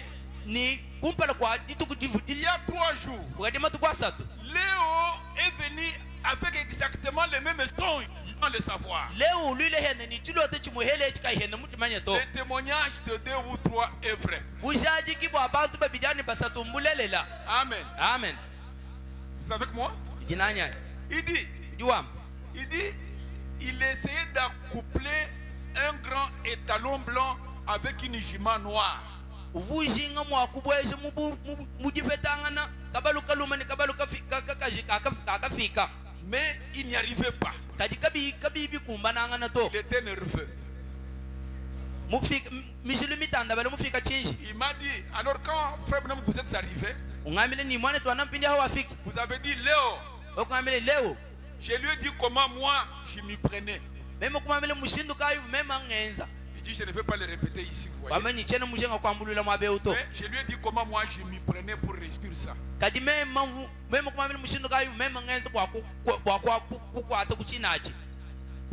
ni kumpala kwa dituku il divuti y a 3 jours, wakati matu kwa satu Léo est venu avec exactement les mêmes songes sans le savoir. leo ulile hene ni chilote chimuhele echika hene muchimanya to Le témoignage de 2 ou 3 est vrai. bushaji kibo abantu babijani basatu mbulelela Amen. amen Vous êtes avec moi? jinanya Il dit, diwa il essayait d'accoupler un grand étalon blanc avec une jument noire. uvujinga mwakubweze mujipetangana kabalu kalumani kabalu kakafika Mais il n'y arrivait pas. kadi kabibi kumbanangana to Il était nerveux. mufika misulu mitanda bale mufika chinji Il m'a dit, alors quand frère Branham vous êtes arrivé, ungamile ni mwana twana mpindi hawa afiki vous avez dit Léo. okungamile leo Je lui ai dit comment moi je m'y prenais. mema kumamile mushindu kayu mema ngenza Il dit je ne vais pas le répéter ici, vous voyez. wamenyi chena mushenga kwambulula mwabeuto Mais je lui ai dit comment moi je m'y prenais pour réussir ça. kadi mema kumamile mushindu kayu mema ngenza kwa kukwata kuchinachi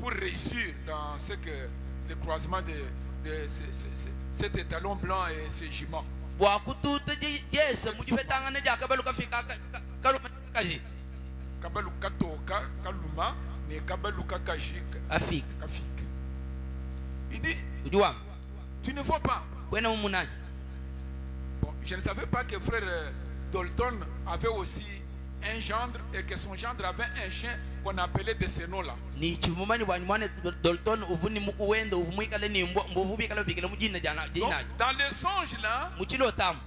Pour réussir dans ce que le croisement de cet étalon blanc et ces juments. bwakututa jese mujipetangana jakabalu kafika kalumani kaji Kabalu katoka kaluma ne kabalu kakaji afika kafik. Il dit ujuwa tu ne vois pas. kwena mumunani Bon, je ne savais pas que frère Dalton avait aussi un gendre et que son gendre avait un chien qu'on appelait de ce nom là. ni chimumani bwani mwane Dalton uvuni mukuwenda uvumwikale ni mbovu bikala bikala mujina jana Donc, jina dans le songe là, muchilo tamu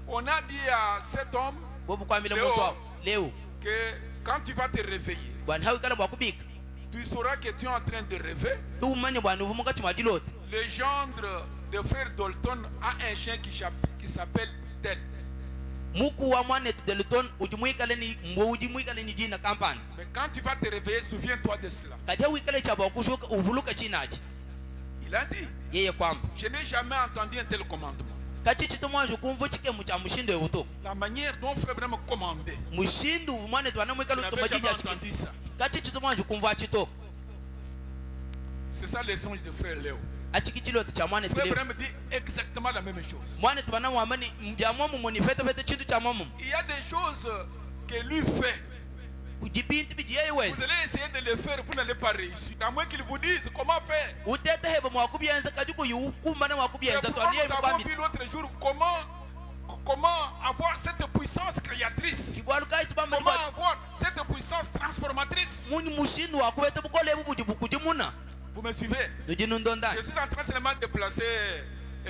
on a dit à cet homme bobu kwamile Leo. moto leo que quand tu vas te réveiller, bwani hawikala bwakubika tu sauras que tu es en train de rêver. tumanye bwani uvumukati mwadilote Le gendre de frère Dalton a un chien qui s'appelle Ted. muku wa mwane Dalton ujimwikale ni mbo ujimwikale ni jina kampani Mais quand tu vas te réveiller, souviens-toi de cela. kati hawikale chaba kushuka uvuluka chinachi Il a dit, yeye kwamba je n'ai jamais entendu un tel commandement. kati chitomwanjo kumvu chike mucha mushindo ebuto La manière dont frère Branham commandait, mushindu mwane twana je mwikale n'avais tumajija jamais chike entendu ça. kati chitomwanjo kumvu achito C'est ça les songes de frère Léo. achikichilote cha mwane Frère tule Branham dit exactement la même chose. mwane twana mwamani mjamwamu moni fete fete chintu cha mwamu Il y a des choses que lui fait. kujibinti bijiye Vous wezi allez essayer de le faire, vous n'allez pas réussir. À moins qu'il vous dise comment faire. utete heba mwakubiyenza kati kuyukumbana C'est mwakubiyenza pourquoi twaniye nous avons bikwambi vu l'autre jour comment avoir cette puissance créatrice. kibwalukai tubamba Comment avoir cette puissance transformatrice. muni mushindu wakubete bukole bubuji bukujimuna Vous me suivez? nujinundonda Je suis en train seulement de placer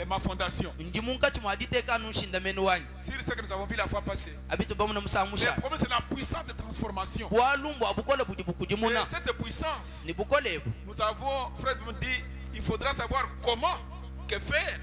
ma fondation ndimunkati mwaditeka nushinda menu wanyu sur ce que nous avons vu la fois passée. abitu bamuna Le musamusha problème c'est la puissance de transformation. bwalumbwa bukole buji Et bukujimuna cette puissance, ni bukole ebu nous avons, frère me dit, il faudra savoir comment, que faire.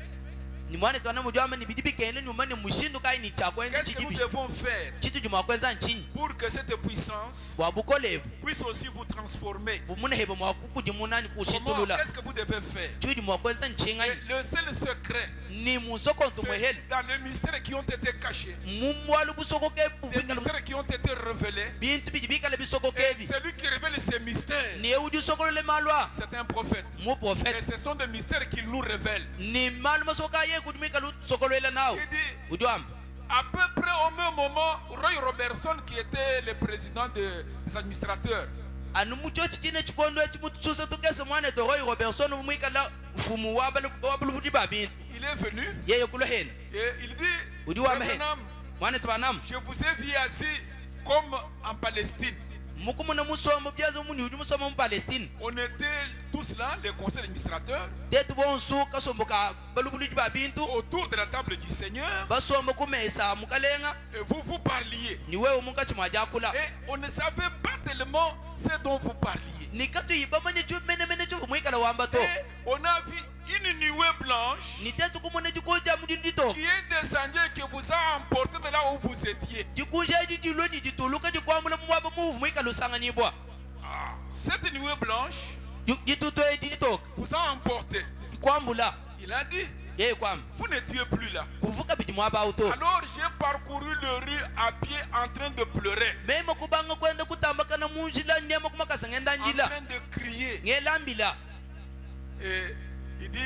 ni mwane twana mujwama ni bidibi kene nyumani mushindu kai ni chakwenza Qu'est-ce que nous chidibi devons faire chitu jumwakwenza nchinyi pour que cette puissance bwa bukole ebu puisse aussi vous transformer? bumune heba mwakukujimuna ni Comment, kushitulula qu'est-ce que vous devez faire? chuji mwakwenza Et nchinganyi le seul secret, ni musokontu mweheli c'est dans les mystères qui ont été cachés, mumwalu busokoke des buvikala mystères qui ont été révélés. bintu biji bikala bisokoke Et ebi celui qui révèle ces mystères, ni eudi sokolole malwa c'est un prophète. mu Et profeta ce sont des mystères qu'il nous révèle. ni malu masoka ye kudumika lu sokolole nao Il dit, ujwam à peu près au même moment, Roy Robertson, qui était le président des administrateurs, anu mucho chine chikondo chimutususa tukese mwane toroyi Robertson umwikala ufumu wabulubudi babini il est venu yeye kuloheni et il dit, ujwa Frère mahen Branham, mwane twanam je vous ai vu assis comme en Palestine. mukumuna musombo byazo muni udi musombo mu Palestine. On était tous là, les conseils administrateurs, Tetu bonsu kasombo ka balubulu ba bintu autour de la table du Seigneur, basombo kumesa mukalenga et vous parliez. ni wewe mungachi mwajakula. Et on ne savait pas tellement ce dont vous parliez. Nikatu yibamane ju mene ju mwikala wamba to. Et on a vu une nuée blanche Ni tetu kumune jukoja mudindito. qui est descendue et qui vous a emporté de là où vous étiez. Jukuja jiloni jituluka jikwamula mwaba move mwikala usanga nibwa. Cette nuée blanche Jituto edito. vous a emporté. Kwambula. Il a dit, Kwam. vous n'étiez plus là. Kuvuka bidi mwaba auto. Alors j'ai parcouru le rue à pied en train de pleurer, Mema kubanga kwenda kutambaka na munjila nyema kumakasa ngenda en njila. train de crier. Ngelambila. Et il dit,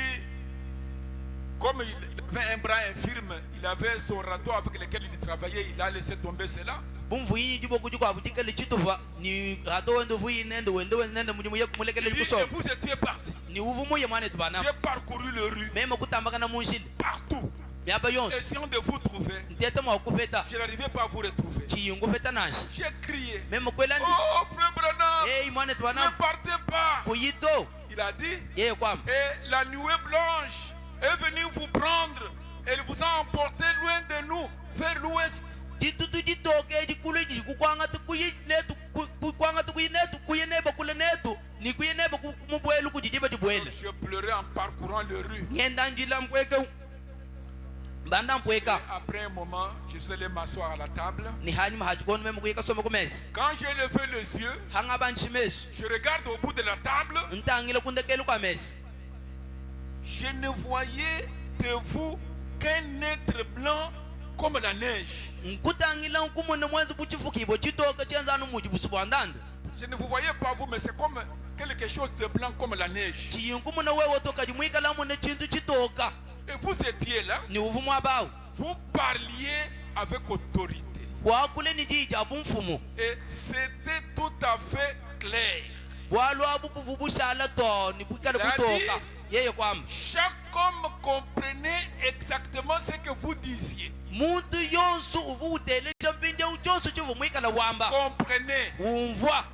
comme il avait un bras infirme, il avait son râteau avec lequel il travaillait, il a laissé tomber cela. Bumvu yini jibo kujikwa butika lichituva ni rato wendo vuyi nende nende mulimu yeku mulekele Il dit, likuso. et vous étiez partis. Ni uvu muye mwane tubana. J'ai parcouru le rue Mema kutambaka na munjila. partout, Miaba yons. essayant de vous trouver. Ntete mwa kupeta. Je n'arrivais pas à vous retrouver. Chiyungu peta nashi. J'ai crié, Mema kwelandi. oh frère Branham, Mwane ne tubana. partez pas. Kuyito. Il a dit, Kwam. et la nuée blanche est venue vous prendre. Elle vous a emporté loin de nous, vers l'ouest. Jitutu jitoke jikule jikukwanga tukuyi netu kukwanga tukuyi netu kuyeneba kule netu. Ni kuyeneba kumubwelu kujijiba jibwele. Je pleurais en parcourant le rue. Ngenda njila mpweke. Banda mpweka. Après un moment, je suis allé m'asseoir à la table. Ni hanyuma hajikonu memu kuyeka soma kumesi. Quand j'ai levé les yeux, Hanga banchimesu. je regarde au bout de la table. Ntangile kundekelu kwa mesi. Je ne voyais de vous qu'un être blanc comme la neige. Nkutangila nkumune mwenzi buchifukibo chitoka chianzanu muji busubwandanda. Je ne vous voyais pas vous, mais c'est comme quelque chose de blanc comme la neige. Chiyunkumune wewe toka jimwika la mune chintu chitoka. Et vous étiez là, Ni uvumu abao. vous parliez avec autorité. Wakule ni jija bumfumu. Et c'était tout à fait clair. Walu abubu vubushala to ni bwikale kutoka. Yeye kwam. Chaque homme comprenait exactement ce que vous disiez. Muntu yonsu uvu utele champinde uchosu chuvu mwikala wamba. Comprenez, Umvwa.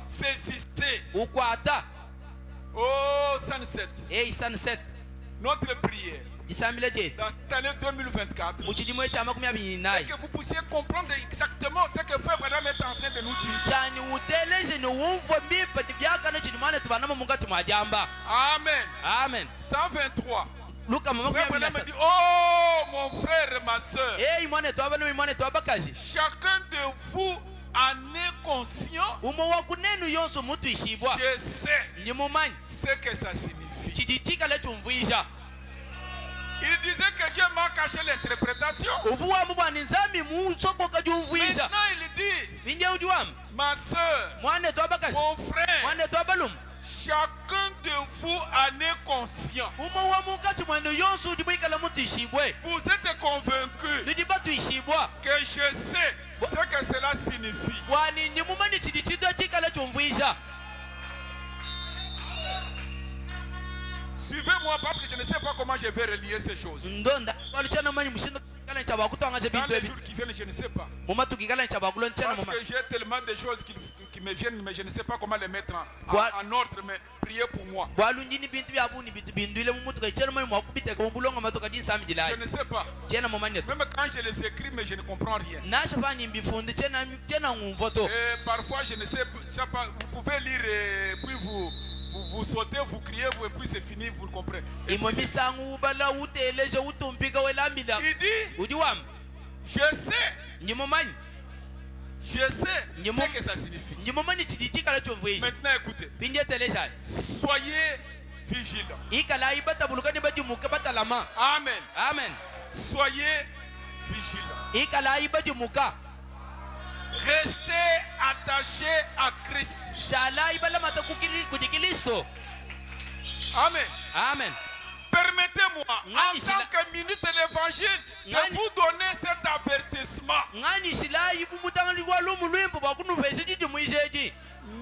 saisissez. Ukwata. Oh, sunset. Sunset. Notre prière Isamile jet. dans cette année 2024, Muchidimwe chama kumya et binai. que vous puissiez comprendre exactement ce que Frère Branham est en train de nous dire. Chani utele ni umvwa mipa tibyaka na chidimane tubanama mungati mwajamba. Amen. Amen. 123. Luka mama Frère kumya Branham binasa. dit, oh mon frère et ma soeur, Imane twaba no imane twaba kaji. chacun de vous en est conscient. Umo wakunenu yonsu mutu ishibwa. Je sais Ni mumanyi. ce que ça signifie. Chidichika le chumvuisha. Il disait que Dieu m'a caché l'interprétation. Uvuwa mbani nzami musoko kajumvuisha. Maintenant il dit, Binja ujuam. ma soeur, Mwane twaba kaji. mon frère, Mwane twaba lum. chacun de vous en est conscient. Umo wa mungati mwendo yonsu dibwika la mutu ishibwe. Vous êtes convaincus Nidibatu ishibwa. que je sais ce que cela signifie. Wani ni mumani chidichito chika le chumvuisha. Suivez-moi parce que je ne sais pas comment je vais relier ces choses. Ndonda waluchana manyi mushindo kala nchaba kutwanga je Dans bintu les ebi. jours qui viennent, je ne sais pas. Muma tukikala nchaba kulo nchana Parce muma. que j'ai tellement de choses qui me viennent, mais je ne sais pas comment les mettre Quoi? en ordre. Mais priez pour moi. Walunjini bintu bya buni bintu binduile mumutu kaichana manyi mwakubite kwa mbulonga matoka di sami Je dilai. ne sais pas. Chena mama neto. Même quand je les écris, mais je ne comprends rien. Nasha fanyi mbifundi chena ngumvoto. Et parfois, je ne sais pas. Vous pouvez lire et puis vous sautez, vous criez, et puis c'est fini, vous le comprenez. Et Imo puis, misangu ubala uteleje utumpika welambila. il dit, Udiwam. je sais, Nyimo manyi. je sais Nyimo- ce que ça signifie. Nyimo manyi chidichika la chumvuisha. Maintenant, écoutez, Binje telesha. soyez vigilants. Ikala ibata bulukani baji muka bata lama. Amen. Amen. Soyez vigilants. Ikala ibaji muka. Restez attachés à Christ. Shala ibala mata kujikilisto. Amen. Amen. Permettez-moi, en Ngani tant sila- que ministre de l'évangile, Ngani- de vous donner cet avertissement. Ngani shila ibu mutangali walumu luimpo bakunu fesiji muiseji.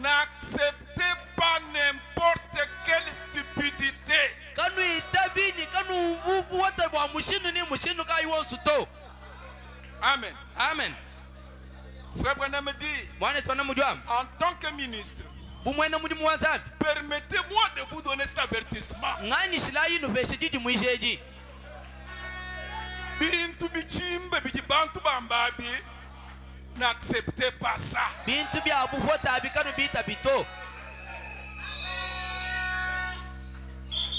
N'acceptez pas n'importe quelle stupidité. Kanu itabini kanu uvuvu wata wa mushinu ni mushinu kai wonsu to. Amen. Amen. Frère Frère Branham me dit, mwana twana mujwa en tant que ministre, bumwena mudi muwazabi permettez-moi de vous donner cet avertissement. ngani shilayi no beshe didi muijeji Bintu bichimbe bijibantu bambabi, n'acceptez pas ça. bintu bya buhota bikano bita bito.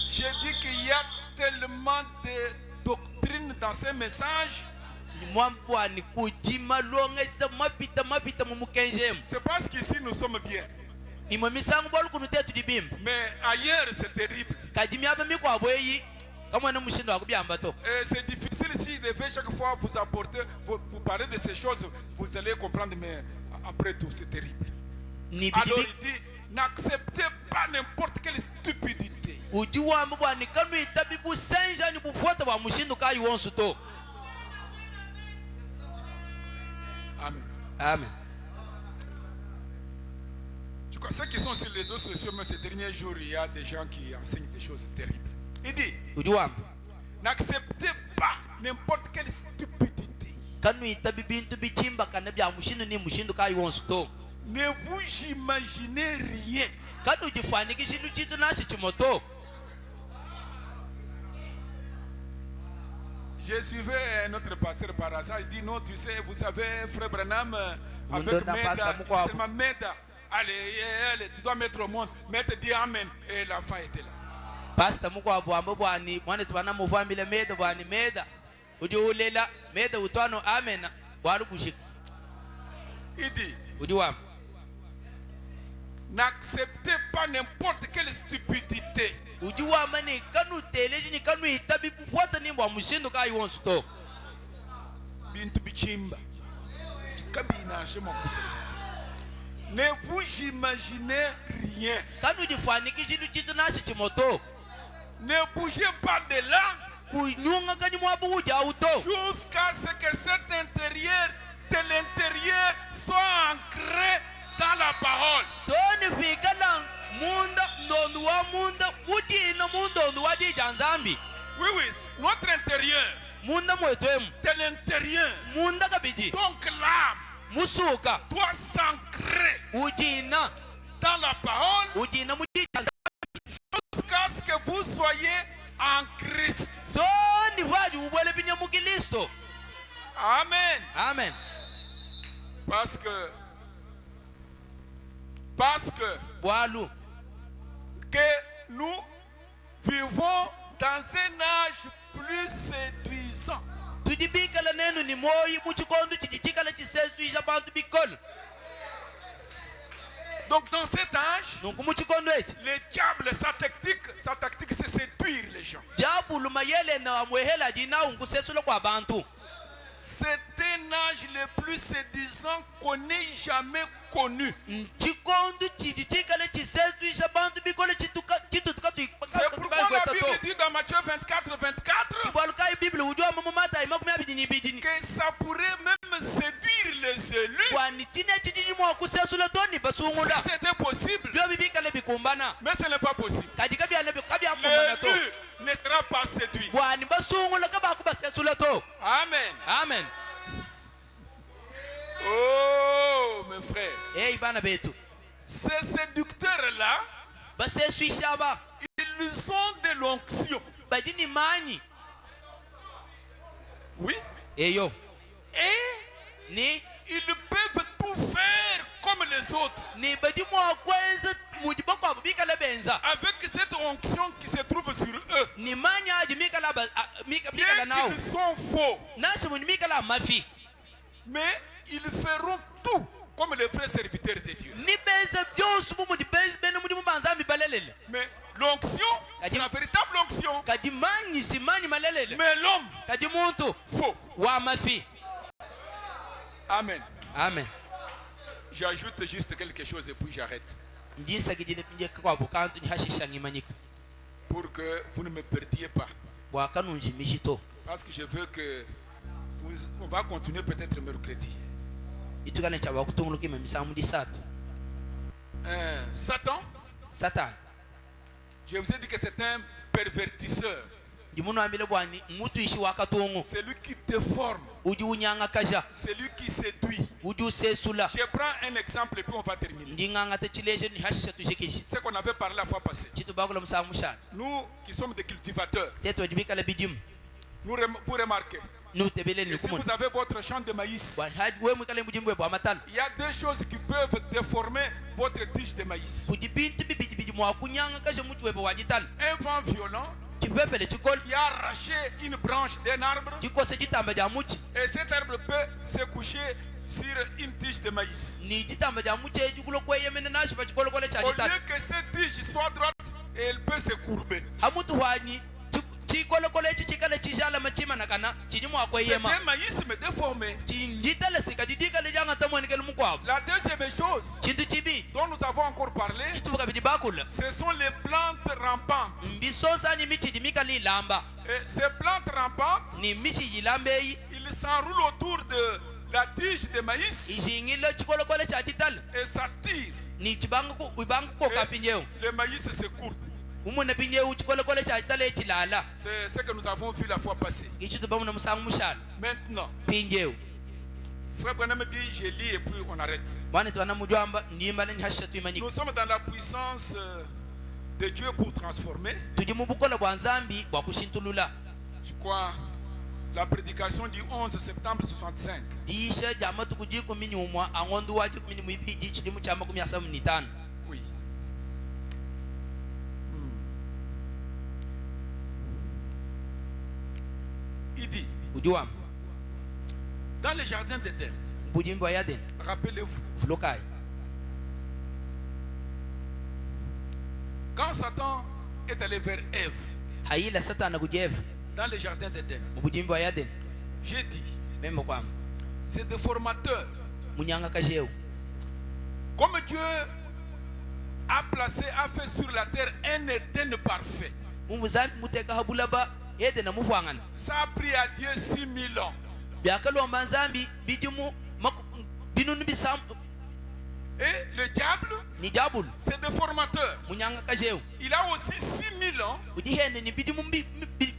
J'ai dit qu'il y a tellement de doctrines dans ces messages. C'est parce qu'ici nous sommes bien. Mais ailleurs c'est terrible. Et c'est difficile si je devais chaque fois vous apporter, vous parler de ces choses, vous allez comprendre, mais après tout c'est terrible. Alors il dit, n'acceptez pas n'importe quelle stupidité. Amen. Amen. Je crois que ceux qui sont sur les réseaux sociaux, mais ces derniers jours, il y a des gens qui enseignent des choses terribles. Il dit, n'acceptez pas n'importe quelle stupidité. Ne vous imaginez rien. Je suivais un autre pasteur par hasard. Il dit non, tu sais, vous savez, frère Branham, avec Meda, allez, tu dois mettre au monde, mettre dit Amen. Et l'enfant était là. Pastor Mukwabu Ambwani, mwana twana muvambile meda bwani meda. Ujulela meda utwano amen. Warubushik. Il dit, n'acceptez pas n'importe quelle stupidité. Bintu bichimba. Ne vous imaginez rien. Ne bougez pas de là jusqu'à ce que cet intérieur de l'intérieur soit ancré dans la parole. Oui, notre intérieur. De l'intérieur. Donc l'âme doit s'ancrer dans la parole jusqu'à ce que vous soyez en Christ. Amen. Amen. Parce que nous vivons dans un âge plus séduisant. Donc dans cet âge, le diable, sa tactique c'est séduire les gens. C'est un âge le plus séduisant qu'on n'ait jamais connu. C'est pourquoi la Bible dit dans Matthieu 24 que ça pourrait même séduire les élus. Si c'était possible. Mais ce n'est pas possible. L'élu ne sera pas séduit. Amen. Amen. Oh, mes frères. Ces séducteurs-là, ils ont de l'onction. Oui. Et ils peuvent tout faire comme les autres. Avec cette onction qui se trouve sur eux. Bien qu'ils sont faux. Mais ils feront tout comme les vrais serviteurs de Dieu. Mais l'onction, c'est la véritable onction. Mais l'homme, faux. Amen. Amen. J'ajoute juste quelque chose et puis j'arrête. Pour que vous ne me perdiez pas. Parce que je veux que on va continuer peut-être mercredi. Satan, je vous ai dit que c'est un pervertisseur. C'est lui qui déforme uji unyanga kaja celui qui séduit. uji usesula Je prends un exemple et puis on va terminer. ndinganga te chileshe ni hashisha tushikiji C'est qu'on avait parlé la fois passée. chitu bakula musangu mushana Nous qui sommes des cultivateurs, teto dibika la bijimu vous remarquez, nutebele que si nikumun vous avez votre champ de maïs, we mwikale mujimu we bwa matala il y a des choses qui peuvent déformer votre tige de maïs. kudi bintu bibiji mwa kunyanga kashe mutu webo wajitala Un vent violent chipepele chikol qui a arraché une branche d'un arbre chikose chitamba ja muchi et cet arbre peut se coucher sur une tige de maïs. ni chitamba ja muchi ejikulo kweyemene nashi pa chikolo kole cha Au jitala lieu que cette tige soit droite, elle peut se courber. hamutu hwanyi chikolo kole chichikale chishala machima nakana chijimu C'est akweyema un maïs mais déformé. chinjitale sika didikale janga tamwenikele mukwabo La deuxième chose chintu chibi dont nous avons encore parlé, chitubuka bidi bakula ce sont les plantes rampantes. mbisosa ni michi dimika lilamba Et ces plantes rampantes, ni michi yilambeyi ils s'enroulent autour de la tige de maïs ishingile chikolo kole cha jitala et ça tire. ni chibanga ko kapinjeo Le maïs se courbe. umune pinjeu chikolo kole cha jitala echilala C'est ce que nous avons vu la fois passée. ichitu bamu na musangu mushala Maintenant, pinjeu Frère Branham me dit, je lis et puis on arrête. mwana twana mujwamba ndimbale ni hasha tuimanyika Nous sommes dans la puissance de Dieu pour transformer. tuli mu bukola bwa nzambi bwa kushintulula Je crois la prédication du 11 septembre 65. diisha ja matuku jikumi ni umwa angondu wa jikumi ni mwibiji chilimu cha makumi asamu ni tano Oui. Il dit, ujuwamba dans le jardin d'Éden, bujimbi wa yaden rappelez-vous, fulokai quand Satan est allé vers Ève, hayila satana kujeva dans le jardin d'Éden, mu bujimbi wa yaden j'ai dit, membo kwamba c'est des formateurs. munyanga kajeu Comme Dieu a fait sur la terre un Éden parfait. mumuzambi muteka habulaba ede na muhwangana Ça a pris à Dieu 6000 ans. byakalomba nzambi bijimu binunu bisam Et le diable, ni jabul c'est des formateurs. munyanga kajeu Il a aussi 6000 ans ujihende ni bijimu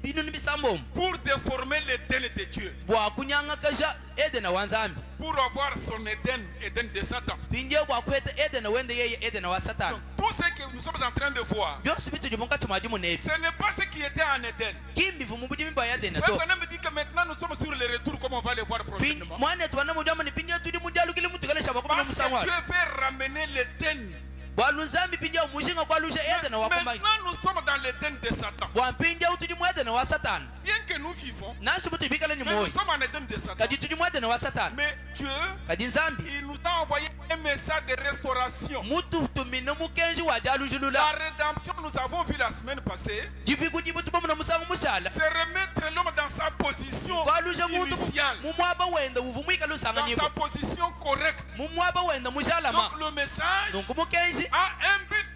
binunu bisambom pour déformer l'Éden de Dieu. bwa kunyanga kaja ede na wanzambi Pour avoir son Éden de Satan. pinje bwa kweta ede na wende yeye ede na wa Donc, satana tout ce que nous sommes en train de voir, byosi bitu jimunga tumajimu nebi ce n'est pas ce qui était en Éden. kimbi vu mubujimi bwa yade na Frère to Branham me dit que maintenant nous sommes sur le retour, comme on va le voir prochainement. mwane twana mujama ni pinje tudi mujalu kile mutu kale shaba kuma Parce que musangwa Dieu veut ramener l'Éden. bwa lunzambi pinje mushinga kwa lusha ede na wakumba Maintenant nous sommes dans l'Éden de Satan. bwa pinje utuji mwede na wa satana Bien que nous vivons, nasi mutu bikale ni mais nous moyo sommes en Éden de Satan. kadi tuji mwede na wa satana Mais Dieu, kadi nzambi il nous a envoyé un message de restauration. mutu tumine mukenji wa jalu La julula rédemption, nous avons vu la semaine passée, jipiku jibutu bamu na musangu mushala c'est remettre l'homme dans sa position kwa lusha mutu initiale, mumwaba wenda uvu mwika lusanga dans nyibo sa position correcte. mumwaba wenda mushalama Donc le message nungu mukenji a un but,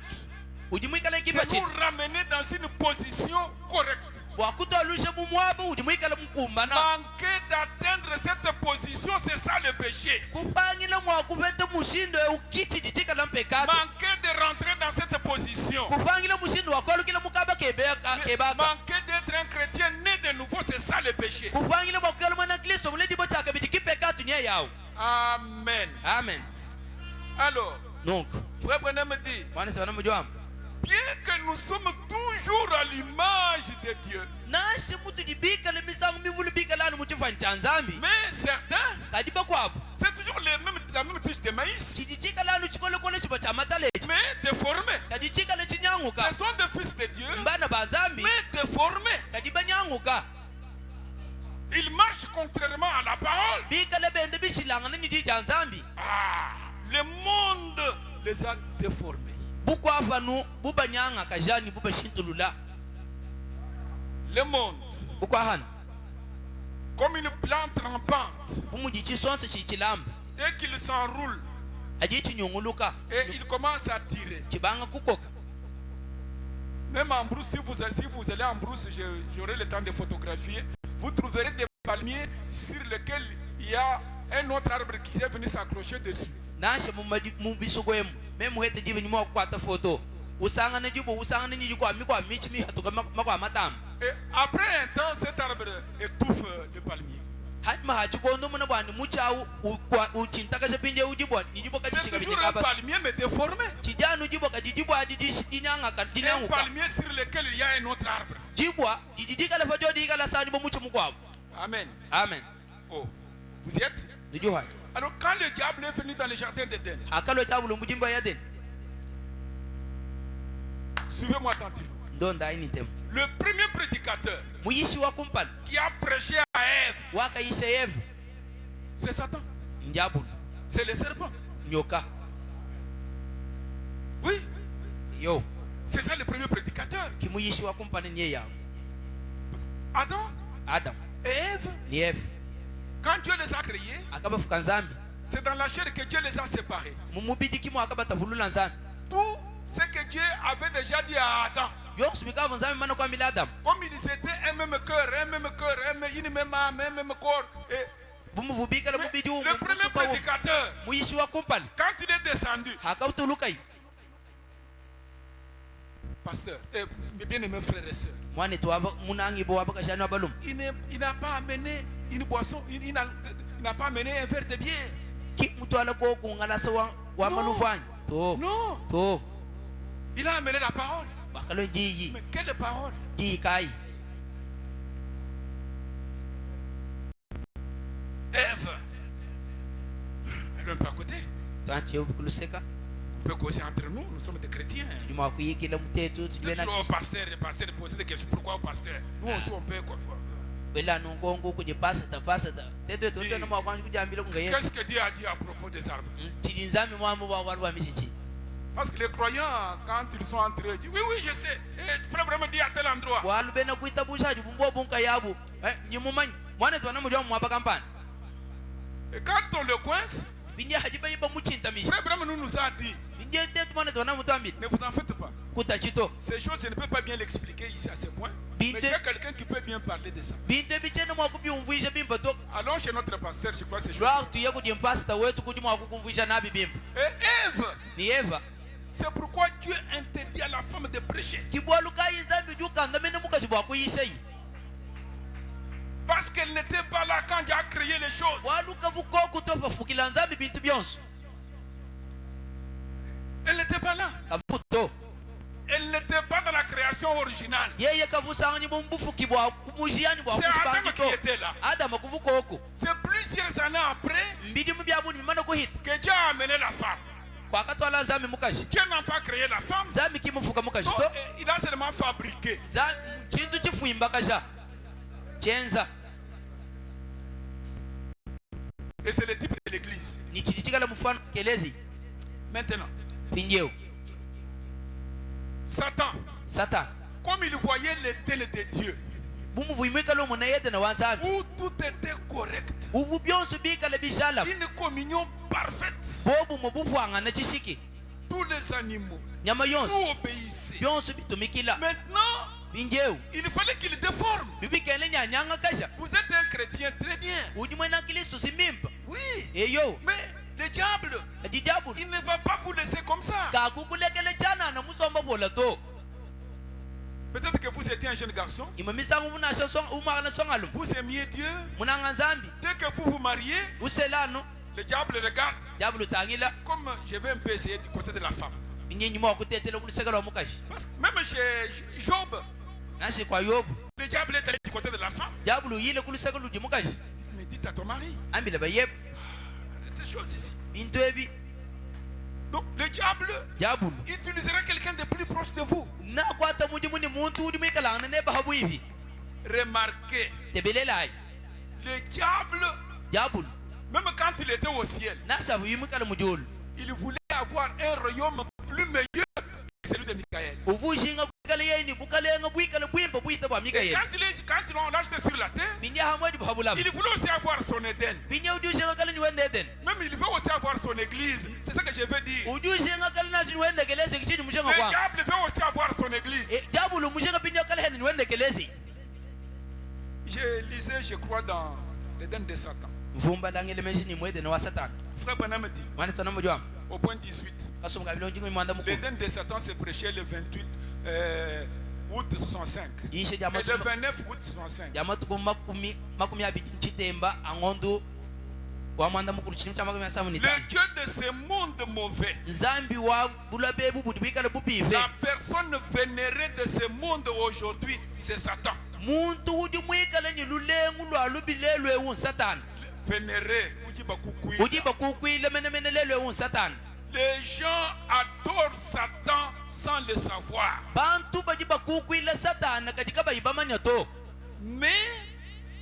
uji mwikale de kipachi nous ramener dans une position correcte. wakuta lusha mumwaba uji mwikale mkumbana Manquer d'atteindre cette position, c'est ça le péché. kupangila mwakuvete mushindo eukichi jitikala mpekatu Manquer de rentrer dans cette position. kupangila mushindo wakwalukila mukaba kebaka Manquer d'être un chrétien né de nouveau, c'est ça le péché. kupangila mwakukala mwana kristo muledibo chake bitikipekatu nye yao Amen. amen Alors, donc Frère Branham me dit, mwana sawana mujwamba bien que nous sommes toujours à l'image de Dieu, nashi mutu jibikale misangu mivulu bikalanu mutifani cha nzambi mais certains, kadiba kwabo c'est toujours la même tige de maïs, chijichikalanu chikolekole chiba cha matalechi mais déformés. kadichikale chinyanguka Ce sont des fils de Dieu, mbana ba nzambi mais déformés. kadiba nyanguka Ils marchent contrairement à la parole. bikale bende bishilangana ni jija nzambi Ah, le monde les a déformés. bukwafanu bubanyanga kajani bubashintulula Le monde, bukwahana comme une plante rampante, bumuji chisonse chichilamba dès qu'il s'enroule aji chinyunguluka et il commence à tirer. chibanga kukoka Même en brousse, si vous allez en brousse, j'aurai le temps de photographier, vous trouverez des palmiers sur lesquels il y a un autre arbre qui est venu s'accrocher dessus. nashe mubisukwemu memuhete jive nyuma kukwata foto usangane jibo usangane nyiji kwa mikwa michi mihatuka makwa matamu Et après un temps, cet arbre étouffe le palmier. C'est toujours un palmier mais déformé. Un palmier sur lequel il y a un autre arbre. Amen. Amen. Oh, vous y êtes? Alors quand le diable est venu dans le jardin d'Éden, suivez-moi attentivement. Le premier prédicateur qui a prêché à Ève, c'est Satan. C'est le serpent. Oui. C'est ça le premier prédicateur. Adam et Ève, quand Dieu les a créés, c'est dans la chair que Dieu les a séparés. Tout ce que Dieu avait déjà dit à Adam, comme ils étaient un même cœur, une même âme, un même corps. Et le premier prédicateur, quand il est descendu, pasteur, bien aimé frères et sœurs, il n'a pas amené une boisson, il n'a pas amené un verre de bière. Non. Il a amené la parole. Mais quelle parole? Ève, elle est un peu à côté. On peut causer entre nous, nous sommes des chrétiens. Toujours au pasteur, le pasteur poser des questions. Pourquoi au pasteur? Nous aussi on peut quoi. Qu'est-ce que Dieu a dit à propos des arbres? Parce que les croyants, quand ils sont entrés, ils disent oui, je sais. Et frère vraiment dit à tel endroit. Et quand on le coince, frère vraiment nous a dit, ne vous en faites pas. Ces choses, je ne peux pas bien l'expliquer ici à ce point. Mais il y a quelqu'un qui peut bien parler de ça. Allons chez notre pasteur, je crois que c'est choses. Et Ève, c'est pourquoi Dieu interdit à la femme de prêcher. Parce qu'elle n'était pas là quand Dieu a créé les choses. Elle n'était pas là. Elle n'était pas dans la création originale. C'est Adam qui était là. C'est plusieurs années après que Dieu a amené la femme. Dieu n'a pas créé la femme. Non, il a seulement fabriqué. Et c'est le type de l'église. Maintenant, Satan, comme il voyait l'ételle de Dieu, où tout était correct, une communion parfaite, tous les animaux, tout obéissait. Maintenant, il fallait qu'il déforme. Vous êtes un chrétien, très bien. Oui, mais le diable, il ne va pas vous laisser comme ça. Peut-être que vous étiez un jeune garçon, vous aimiez Dieu. Dès que vous vous mariez, le diable regarde. Comme je vais un peu essayer du côté de la femme. Parce que même chez Job, le diable est allé du côté de la femme. Mais dites à ton mari. Ces choses ici. Donc le diable utilisera quelqu'un de plus proche de vous. Remarquez, le diable, même quand il était au ciel, il voulait avoir un royaume plus meilleur que celui de Michaël. Et quand on l'a jeté sur la terre, il voulait aussi avoir son Éden. Même il veut aussi avoir son église. C'est ça que je veux dire. Le diable veut aussi avoir son église. Je lisais, je crois, dans l'Éden de Satan. Frère Branham dit, au point 18, l'Éden de Satan s'est prêché le 28 août 65. Ishe Et le 29 août 65. jamatuku makumi abiri nchitemba angondo wamanda mukulu chinu cha makumi asamu Le nitano Dieu de ce monde mauvais, nzambi wa bulabebu budi bwikale bupive la personne vénérée de ce monde aujourd'hui, c'est Satan. muntu udi mwikale ni lulengu lwa lubilelwe wu satani Vénéré, Oudjibakoukouï. udi bakukwile menemene lelwe wu satani Les gens adorent Satan sans le savoir. bantu baji bakukwile satani katika bayibamanya to Mais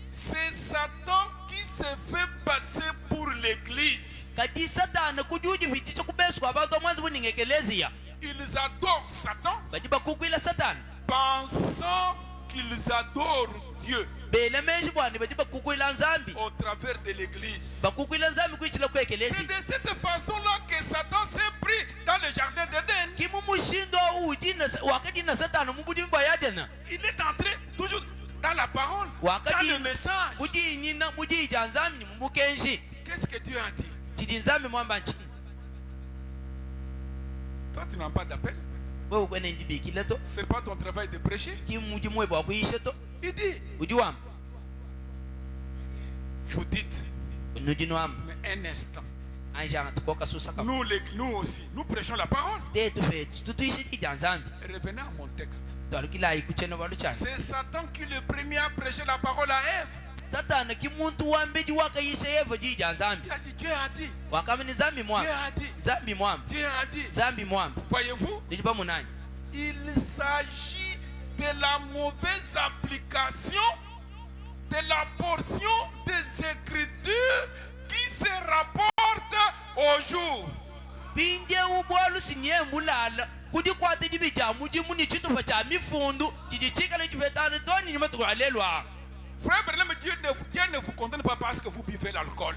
c'est Satan qui se fait passer pour l'église. kati satani kudi udi viticho kubeswa abantu mwanzi buningekelezia Ils adorent Satan baji bakukwile satani pensant qu'ils adorent Dieu belemeji bwani baji bakukwile nzambi au travers de l'église. bakukwile nzambi kuichila C'est kwekelezi de cette façon-là que Satan s'est pris dans le jardin d'Éden. kimu mushindo wakati na satani mubudi mbwa yadena Il est entré toujours dans la parole, dans le message. kudi nyina mudi janzamni mumukenji Qu'est-ce que Dieu a dit? tidi nzambi mwamba nchi Toi, tu n'as pas d'appel. wewe kwene ndibikile to Ce n'est pas ton travail de prêcher. kimuji mwebwa kuishe to Il dit, uji wamba vous dites, nudi no amba mais un instant. anja tukoka susaka Nous aussi, nous prêchons la parole. tetu fe tutuishe tidi nzambi Revenez à mon texte. twalukila ikuchena baluchana C'est Satan qui le premier a prêché la parole à Ève. satana kimuntu wambedi wakayise yevo jija nzambi Il a dit, Dieu a dit, wakamini zambi Dieu mwamba a dit, zambi mwamba Dieu a dit. zambi mwamba Voyez-vous, liba munani il s'agit de la mauvaise application de la portion des Écritures qui se rapporte au jour. binje ubwalu sinyembulala kudi kwate dibija mudi muni chitupa cha mifundu chijichikale chipetane doni ni matu alelwa Frère Branham, Dieu ne vous condamne pas parce que vous buvez l'alcool.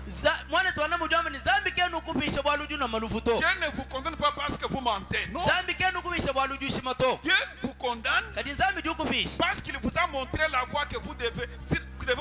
mwana twana mudama ni zambi kenu kupisha bwalu juna malufuto Dieu ne vous condamne pas parce que vous mentez. Non. zambi kenu kupisha bwalu jusimato Dieu vous condamne kadi zambi jukupisha parce qu'il vous a montré la voie que vous devez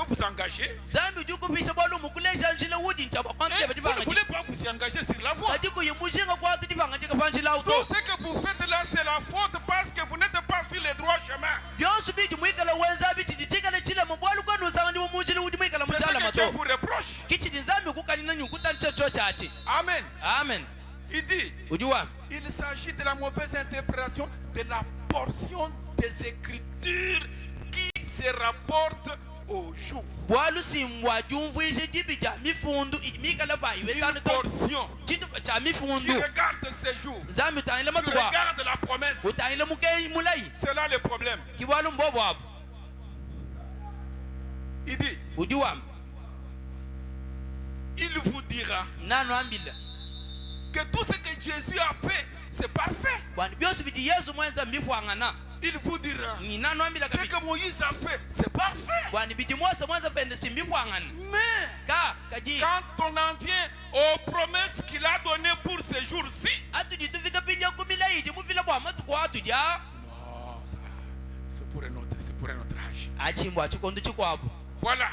vous engager. zambi jukupisha bwalu mukuleja njile wudi ntaba Et kwante vous ne badibanga voulez pas vous y engager sur la voie. kadi kuyimujinga kwate dibanga jika panjila auto Tout ce que vous faites là, c'est la faute parce que vous n'êtes pas sur le droit chemin. byonsu biji mwikala wenzabi chijichikale chile mubwalu kwenu usanga ndi mumujili wudi mwikala C'est mujala ce que Dieu mato vous reproche. kichi nzambi kukanina nyukutanisha cho chachi Amen. amen Il dit, ujiwa il s'agit de la mauvaise interprétation de la portion des Écritures qui se rapporte au jour. bwalu simbwa jumvuishe dibija mifundu mikala bayi Une betanu to portion chitupa cha qui mifundu regarde ces jours, nzambi utangile qui matukwa regarde la promesse. utangile mukeyi mulayi C'est là le problème. kibwalu mbobo apo Il dit, ujiwa il vous dira nanu ambila que tout ce que Jésus a fait, c'est parfait. bwana byonse biti yesu mwenza mifwangana Il vous dira, ni nanu ambila ce que Moïse a fait, c'est parfait. bwana biti mose mwenza pende simifwangana Mais kaji quand on en vient aux promesses qu'il a données pour ces jours-ci, atuji tufika pilya kumilayidi mufila bwa matukwa atudya non, ça, c'est pour un autre âge. achimbwa chikondu chikwabo Voilà,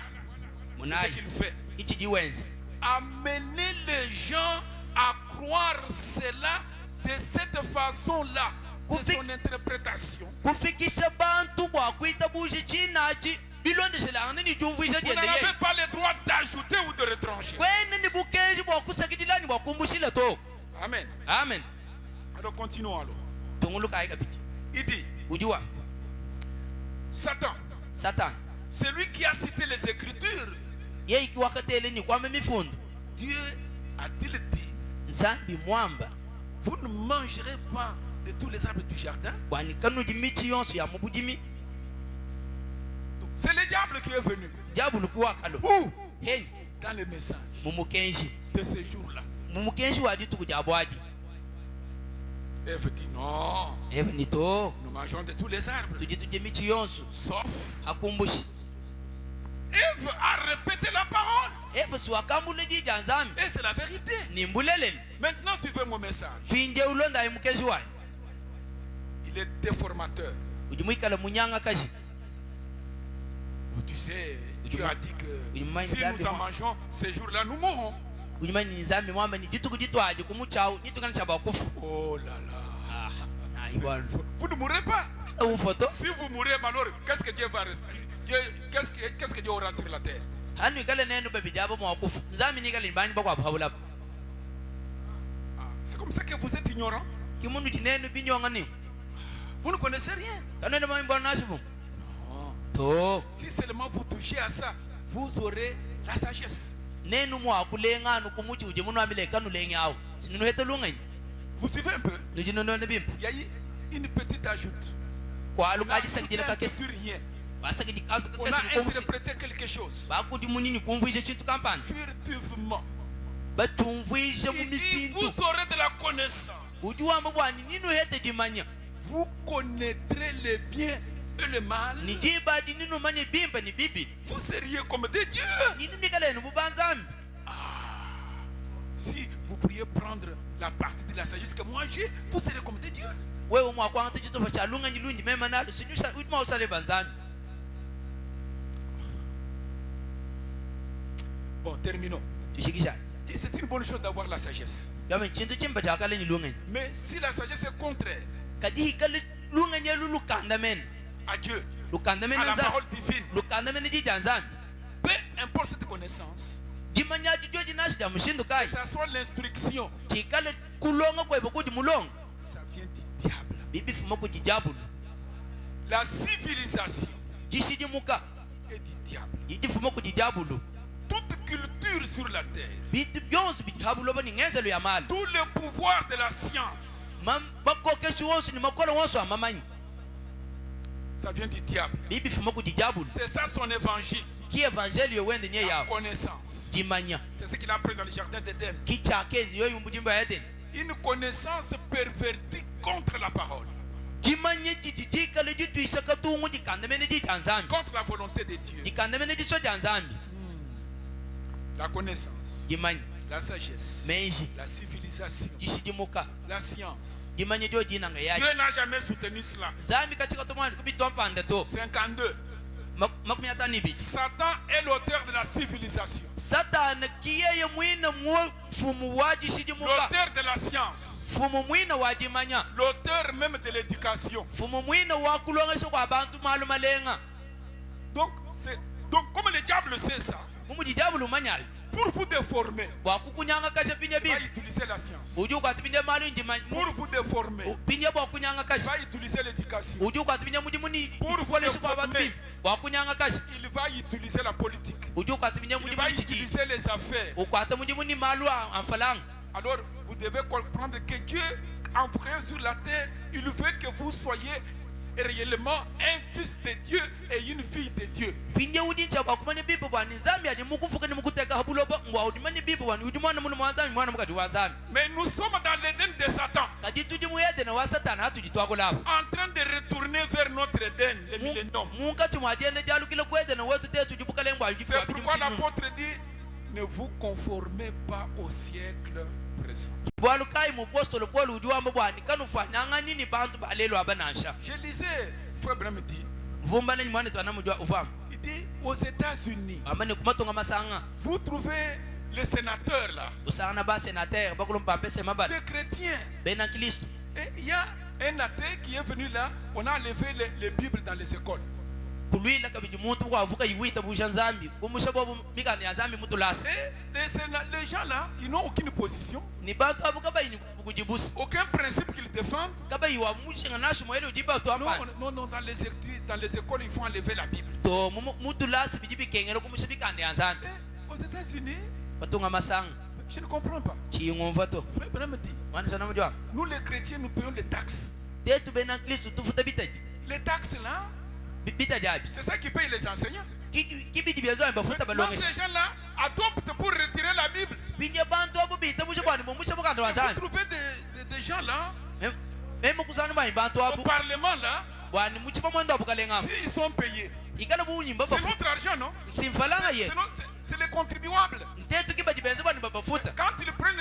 c'est ce munayi qu'il fait. ichidi wenzi Amener les gens à croire cela de cette façon-là, de son interprétation. kufikisha bantu bwakwita bushi chinachi bilondeshelanga ni jumvuisha Vous n'avez jendeye pas le droit d'ajouter ou de retrancher. kwene ni bukeji bwakusakidilani bwakumbushila to Amen. amen Alors continuons alors. tunguluka ayi kapiti Il dit, ujiwa Satan, satani celui qui a cité les Écritures, ye ikiwakatele ni kwame mifundu Dieu a-t-il dit, nzambi mwamba vous ne mangerez pas de tous les arbres du jardin? bwani kanuji michi yonso ya mubujimi C'est le diable qui est venu. jabulu kuwakalo Où? heni Dans le message mumukenji de ce jour-là. mumukenji wadi tukujabwaji Ève dit non, eve nito nous mangeons de tous les arbres, tuji tuje michi yonso sauf. akumbushi Ève a répété la parole. eve siwakambule jija nzambi Et c'est la vérité. nimbuleleni Maintenant, suivez mon message. finje ulonda ayi mukenji wayi Il est déformateur. ujimwikala munyanga kaji Tu sais, Dieu a dit que Il si nous en mangeons ces jours-là, nous mourrons. ujimani ni nzambi mwamba ni jitu kujitwaje kumuchawu nitukana cha bakufu Oh là là. ayi bwana Vous ne mourrez pas. photo Si vous mourrez, alors qu'est-ce que Dieu va rester? Qu'est-ce que Dieu aura sur la terre? hanu ikale nenu babijabo mwakufu nzami nikale bani bakwa bhabula C'est comme ça que vous êtes ignorant. kimundu tinenu binyonga ni Vous ne connaissez rien. kanene mambo nasibu Non. to Si seulement vous touchez à ça, vous aurez la sagesse. nenu mwakulenga nu kumuchi uje munu amile kanu lenyawo sinunu hetolunga Vous suivez un peu? nujino none bimpa Il y a eu une petite ajoute. kwa On a alukadi sakidila ajouté un peu kakesi sur rien. basakidi On kakesi a komsi interprété quelque chose bakudi munini kumvuisha chintu kampani furtivement. batumvuisha Il dit, mumisintu vous aurez de la connaissance. ujuwamba bwani ninu hete dimanya Vous connaîtrez le bien et le mal. ni jibadi ninu manye bimpa ni bibi Vous seriez comme des dieux. ninu nikalenu bubanzami Si vous pourriez prendre la partie de la sagesse que moi j'ai, vous serez comme des dieux. wewe mwakwanga tichitofa cha lunga nyilunji mema nalo sinyusha utuma usale banzami Bon, terminons. tushikisha C'est une bonne chose d'avoir la sagesse. yama chintu chimba cha kale ni lunga Mais si la sagesse est contraire kadi kale lunga nyelu lukanda men à Dieu, lukanda men à la nza parole divine, lukanda men di janzami peu importe cette connaissance, jimanya joji nasi da mushindu que kai ça soit l'instruction, chikale kulonga kwebo kudi mulonga ça vient du diable. bibi fuma kujijabulu La civilisation jishidimuka est du diable. yidi fuma kujijabulu Toute culture sur la terre, bitu byonse bijihabulo bani ngenzelo ya mali tout le pouvoir de la science, bakokeshi wonse ni makolo wonse amamanyi ça vient du diable. bibi fuma kujijabulu C'est ça son évangile. ki evangelio wende nye La yawo connaissance. jimanya C'est ce qu'il a pris dans le jardin d'Éden. ki chakezi yo yumbujimba yeden Une connaissance pervertie contre la parole, jimanye jijikale jitwisha katungu jikandamene jitanzami contre la volonté de Dieu. jikandamene jiso janzami La connaissance, jimanye la sagesse, menji la civilisation, jishidimuka la science. jimanye jo jinanga yaji Dieu n'a jamais soutenu cela. zami kachika tumwani kubitompande to 52. makumi atano ibiji Satan est l'auteur de la civilisation, satana kiyeye mwina fumu wa jishidimuka l'auteur de la science, fumu mwina wa jimanya l'auteur même de l'éducation. fumu mwina wa kulongesha kwa bantu maluma lenga Donc, comme le diable sait ça, mumujijabulu manyali pour vous déformer, wakukunyanga kasha pinye il va bibi utiliser la science. uju kwati pinye malu ndimanya Pour vous déformer, pinye bwakunyanga il kasha va utiliser l'éducation. uju kwati pinye mudi muni Pour vous kukolesha kwa bantu déformer, bibi wakunyanga kasha il va utiliser la politique. uju kwati pinye Il mudi va muni chiki utiliser les affaires. ukwata mudi muni malu amfalang Alors, vous devez comprendre que Dieu, en vous créant sur la terre, il veut que vous soyez réellement un fils de Dieu et une fille de Dieu. pinye udincha kwakumanya bibi bwani zami adi mukufuka ni mukuteka habuloba ngwa udimanye bibi bwani udimwana munu mwanzami mwana mukati wa zami Mais nous sommes dans l'Éden de Satan, kadi tudi muyede na wa satana hatujitwako labo en train de retourner vers notre Éden, le millénium. munkati mwadiende jalukile kwede na wetu te tujibukale ngwa C'est pourquoi l'apôtre dit, ne vous conformez pas au siècle présent. bwalukai mupostolo polu ujuwamba bwani kanufanyanga nini bantu balelo abanasha Je lisais, frère Branham dit, vumbana ni mwana twana mujwa ufamu il dit, aux États-Unis, amane kumatonga masanga vous trouvez les sénateurs là, usanga ba sénateur bakulumpa pese mabali des chrétiens. bena kristo Et il y a un athée qui est venu là, on a enlevé les Bibles dans les écoles. kulwila kabidi muntu kwavuka yiwita busha nzambi kumusha bobu mikani ya zambi mutu lasi Et les gens là, ils n'ont aucune position, ni bantu abu kaba yini kujibusi aucun principe qu'ils défendent. kaba yiwa mushinga nashu mwele ujiba to Non, afani non, non, dans les écoles, il faut enlever la Bible. to mutu lasi bijibi kengelo kumusha mikani ya zambi Et aux États-Unis, batunga masanga je ne comprends pas. chiyungumva to Frère Branham dit, mwana sana mujwa nous les chrétiens, nous payons les taxes. tetu bena kristo tufuta bitaji Les taxes là, bitajabi c'est ça qui paye les enseignants. kibidi byazo bafuta Donc balonge ces gens là adoptent pour retirer la Bible. binye bantu abo bita musha bwani mumusha bukanda Vous wazani trouvez des gens là, memu kusana mai bantu au abo Parlement là, bwani muchipa mwendo abukalenga s'ils sont payés. ikala bunyimba C'est bafuta notre argent, non? simfalanga ye C'est les contribuables. ntetu kibadi benze bwani babafuta Quand ils prennent,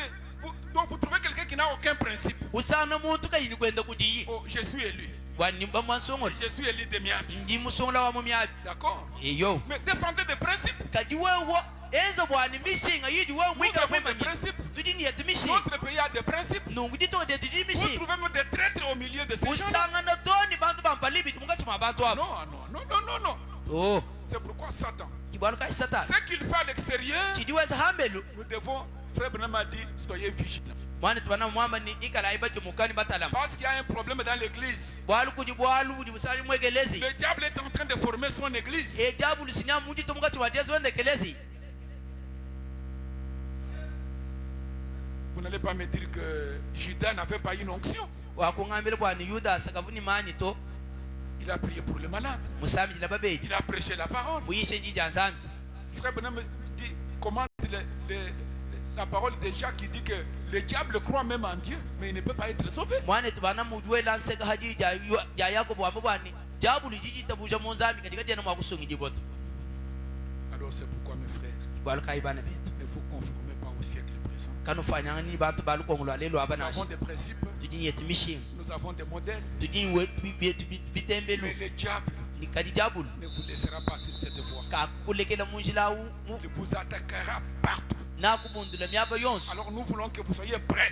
donc vous trouvez quelqu'un qui n'a aucun principe. usana muntu kayini kwenda kudiyi Oh, je suis élu. bwani mbamasongo Je suis élu de Miami. ndi musongola wa mumyabi D'accord? eyo Mais défendez des principes. kadi wewo eza bwani mishinga yidi wewo Nous mwikala avons des kwemani principes. tudini yetu mishinga Notre pays a des principes. nungu ditonde tudini Vous mishinga trouvez même des traîtres au milieu de ces gens. usanga na toni bantu bampalibi abantu abo. Non. Oh, C'est pourquoi Satan, kibwalo ka Satan. ce qu'il fait à l'extérieur, Chidiweza hambelu. nous devons, frère Branham a dit, soyez vigilants. Mwana tubana mwamba ni ikala ibaje mukani batalama. Parce qu'il y a un problème dans l'église. Bwalu kujibwalu busali mwegelezi. Le diable est en train de former son église. E jabu lusinya muji tomuka chiwadezi wende kelezi. Vous n'allez pas me dire que Judas n'avait pas une onction. Wakungambele bwani Yuda sakavuni mani to. Il a prié pour les malades. Musami jila babeji. Il a prêché la parole. Buyishe njiji anzambi. Frère Branham dit, comment la parole de Jacques qui dit que le diable croit même en Dieu, mais il ne peut pas être sauvé. Mwana tubana mujwe lanseka haji ya Yakobo ambabani. Jabu lijiji tabuja monzambi katika jana mwakusungi jiboto. Alors c'est pourquoi mes frères, Bwalu ka ibana betu. ne vous conformez pas au siècle présent. Kanufanya ni bantu balu kongolo alelo Nous abanashi. avons des principes, Tujini yetu mission. nous avons des modèles, Tujini wetu bitembelu. mais le diable Ni kadi jabulu. ne vous laissera pas sur cette voie. Ka kulekela munjila Il vous attaquera partout. na kubundula myaba yonso. Alors nous voulons que vous soyez prêts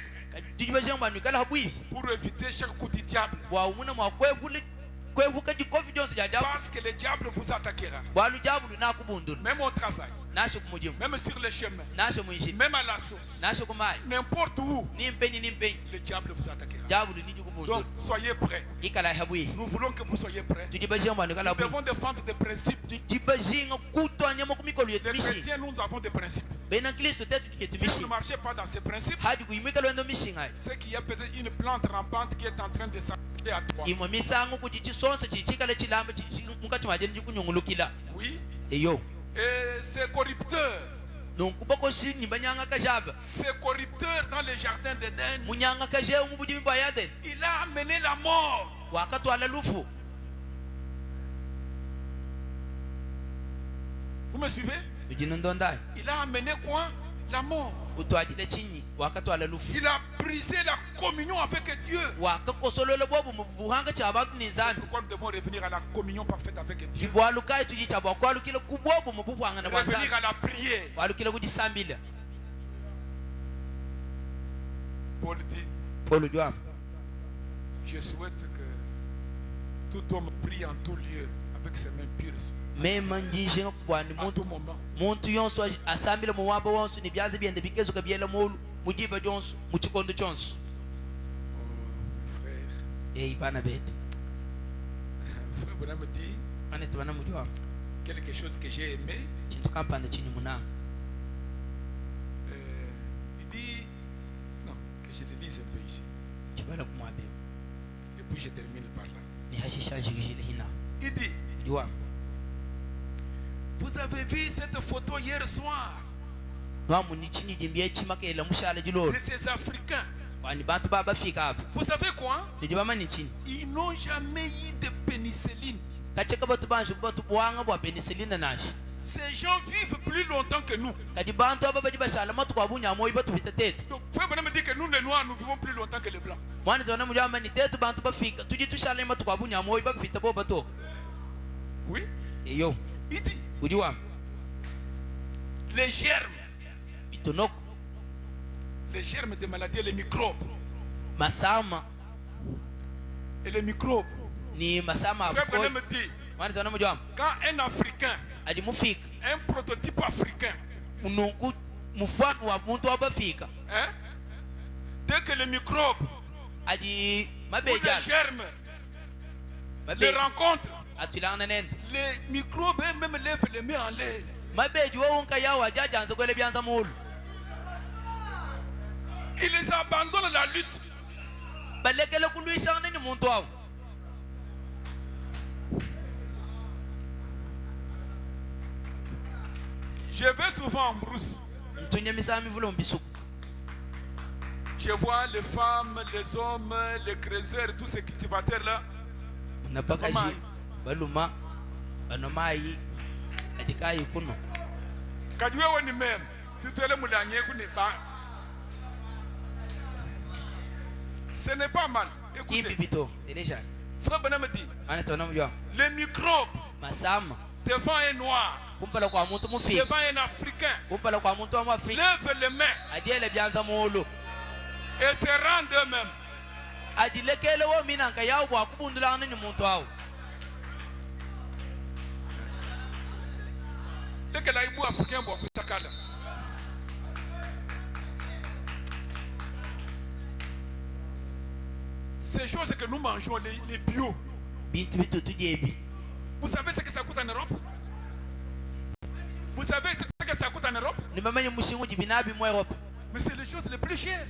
Tujiba jamba nikala habwi. pour éviter chaque coup du diable. Wa umuna mwa kwevuka jikofi jonso ja jabu. Parce que le diable vous attaquera. Bwalu jabulu na kubundula. Même au travail, Nasho kumujimu. même sur le chemin, Nasho muishi. même à la source, Nasho kumai. n'importe où, Ni mpenyi. le diable vous attaquera. Jabulu ni jukubundula. Donc soyez prêts. Ikala habwi. Nous voulons que vous soyez prêts. Tujiba jamba nikala Nous habwi. devons défendre des principes. Tujiba jinga kutwa nyama kumikolo yetu Les mishi. chrétiens, nous avons des principes. Bena Kristo tetu yetu Si vous mishi. ne marchez pas dans ces principes, Hadi kuimika lwendo mishi ngai. c'est qu'il y a peut-être une plante rampante qui est en train de s'attaquer à toi. Imwe misango kuchichi sonse chichikale chilamba mukati majeni chikunyungulukila. Oui. Eyo. Et c'est corrupteur. Nunkuboko shi nimbanyanga kajaba. C'est corrupteur dans le jardin d'Éden. Munyanga kaje umubudi mbayaden. Il a amené la mort. Wakati wala lufu. Vous me suivez? Ujinu ndondai. Il a amené quoi? La mort. Utwajile chini wakati wala lufu. Il a brisé la communion avec Dieu. Wakakosolola bobu mubuhanga cha abantu C'est nizambi. pourquoi nous devons revenir à la communion parfaite avec Dieu. Kibwalukai tujicha bwakwalu kile kubobu mubuhanga na Revenir bwanzambi. à la prière. Walu kile kujisambila. Paul dit, Polo jwam. je souhaite que tout homme prie en tout lieu avec ses mains pures. Mema njinje kwani À tout moment. muntu yonso asambile mu wabo wonso ni byaze byende bikezo kabyela mulu mujiba jonso muchikondo chonso. Mes frères, Bana betu. frère Branham me dit Ane tubana mujwa. quelque chose que j'ai aimé. Chintu kampanda chini munanga. Il dit, non, que je le lise un peu ici. Chibala kumwabe. Et puis je termine par là. Ni hashisha jigijile hina. Il dit, Mujwa. vous avez vu cette photo hier soir Nwamu ni chini jimbie chimake ila mushala jilolo. de ces Africains. Wani bantu baba fika hapo. Vous savez quoi? Tujibama ni chini. Ils n'ont jamais eu de pénicilline. Kacheka batu banju batu buwanga bwa penicilline nashi. Ces gens vivent plus longtemps que nous. Kadi bantu aba baji bashala matu kwa bunya moyi batu bitatetu. Donc, frère Branham me dit que nous, les Noirs, nous vivons plus longtemps que les Blancs. Mwana tona mujama ni tetu bantu bafika. Tuji tushala matu kwa bunya moyi batu fita bo bato. Oui. Eyo. Il dit, Ujiwa. les germes Bitonoko. des maladies, les microbes. Masama. Et les microbes. Ni masama Frère abukoi. Branham me dit, Mwana tona mujama. quand un Africain, Adi mufika. un prototype africain, Munungu mufano wa muntu abafika. hein, dès que les microbes Adi ou mabeja. les germes les Mabeja. rencontrent, Atulana nende. les microbes eux-mêmes lèvent les mains en l'air. Mabeji wo unka yawo ajaja anza kwele byanza mulu. Ils les abandonnent à la lutte. Balekele kulwisana ni muntu wawo. Je vais souvent en brousse. Mtunye misami vulo mbisuku. Je vois les femmes, les hommes, les creuseurs, tous ces cultivateurs-là. Unapaka Bamai. ji baluma banomai adikai kuno. Quand wewe ni même, tu te le moulanier kuni ba. Ce n'est pas mal. Kimbi Écoutez, bito denesha. frère Branham me dit, Ana tona mjwa. les microbes Masama devant un noir, kumpala kwa muntu mufika. devant un africain, Kumpala kwa muntu wa Afrika. lèvent les mains Adiele byanza mulu. et se rendent eux-mêmes. Adilekele wo mina nka yawo bwa kubundula ni muntu wawo. Dès que l'aïbou africain boit kusakala. Ces choses que nous mangeons, les bio. Vous savez ce que ça coûte en Europe? Vous savez ce que ça coûte en Europe? Mais c'est les choses les plus chères.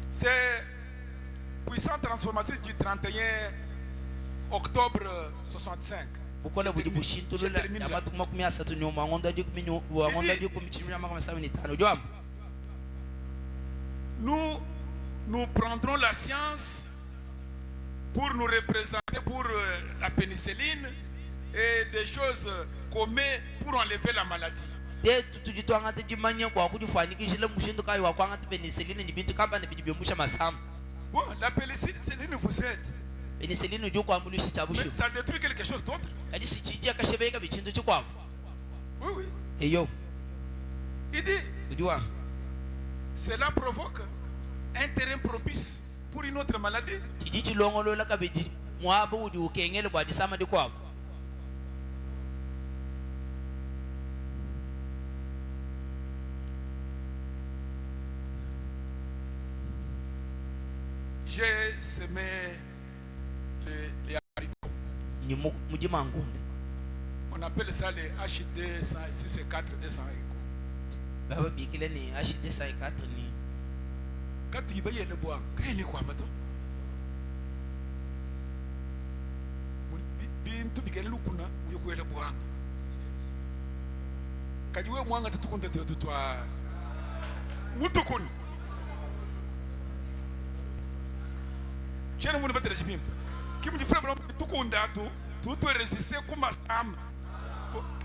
C'est puissante transformation du 31 octobre 65. Nous prendrons la science pour nous représenter pour la pénicilline et des choses qu'on met pour enlever la maladie. Bon, la pénicilline vous aide. Mais ça détruit quelque chose d'autre. Oui, oui. Il dit, cela provoque un terrain propice pour une autre maladie. J'ai semé les haricots. On appelle ça les HD 104 200 quand tu y le bois, quand il est quoi maintenant? Bintu bigani lukuna uyokuele bois. Quand tu es moins tu comptes de toi. Mutukun. J'ai un battre régime. Qui me dit frère, tu comptes tu résister comme Sam.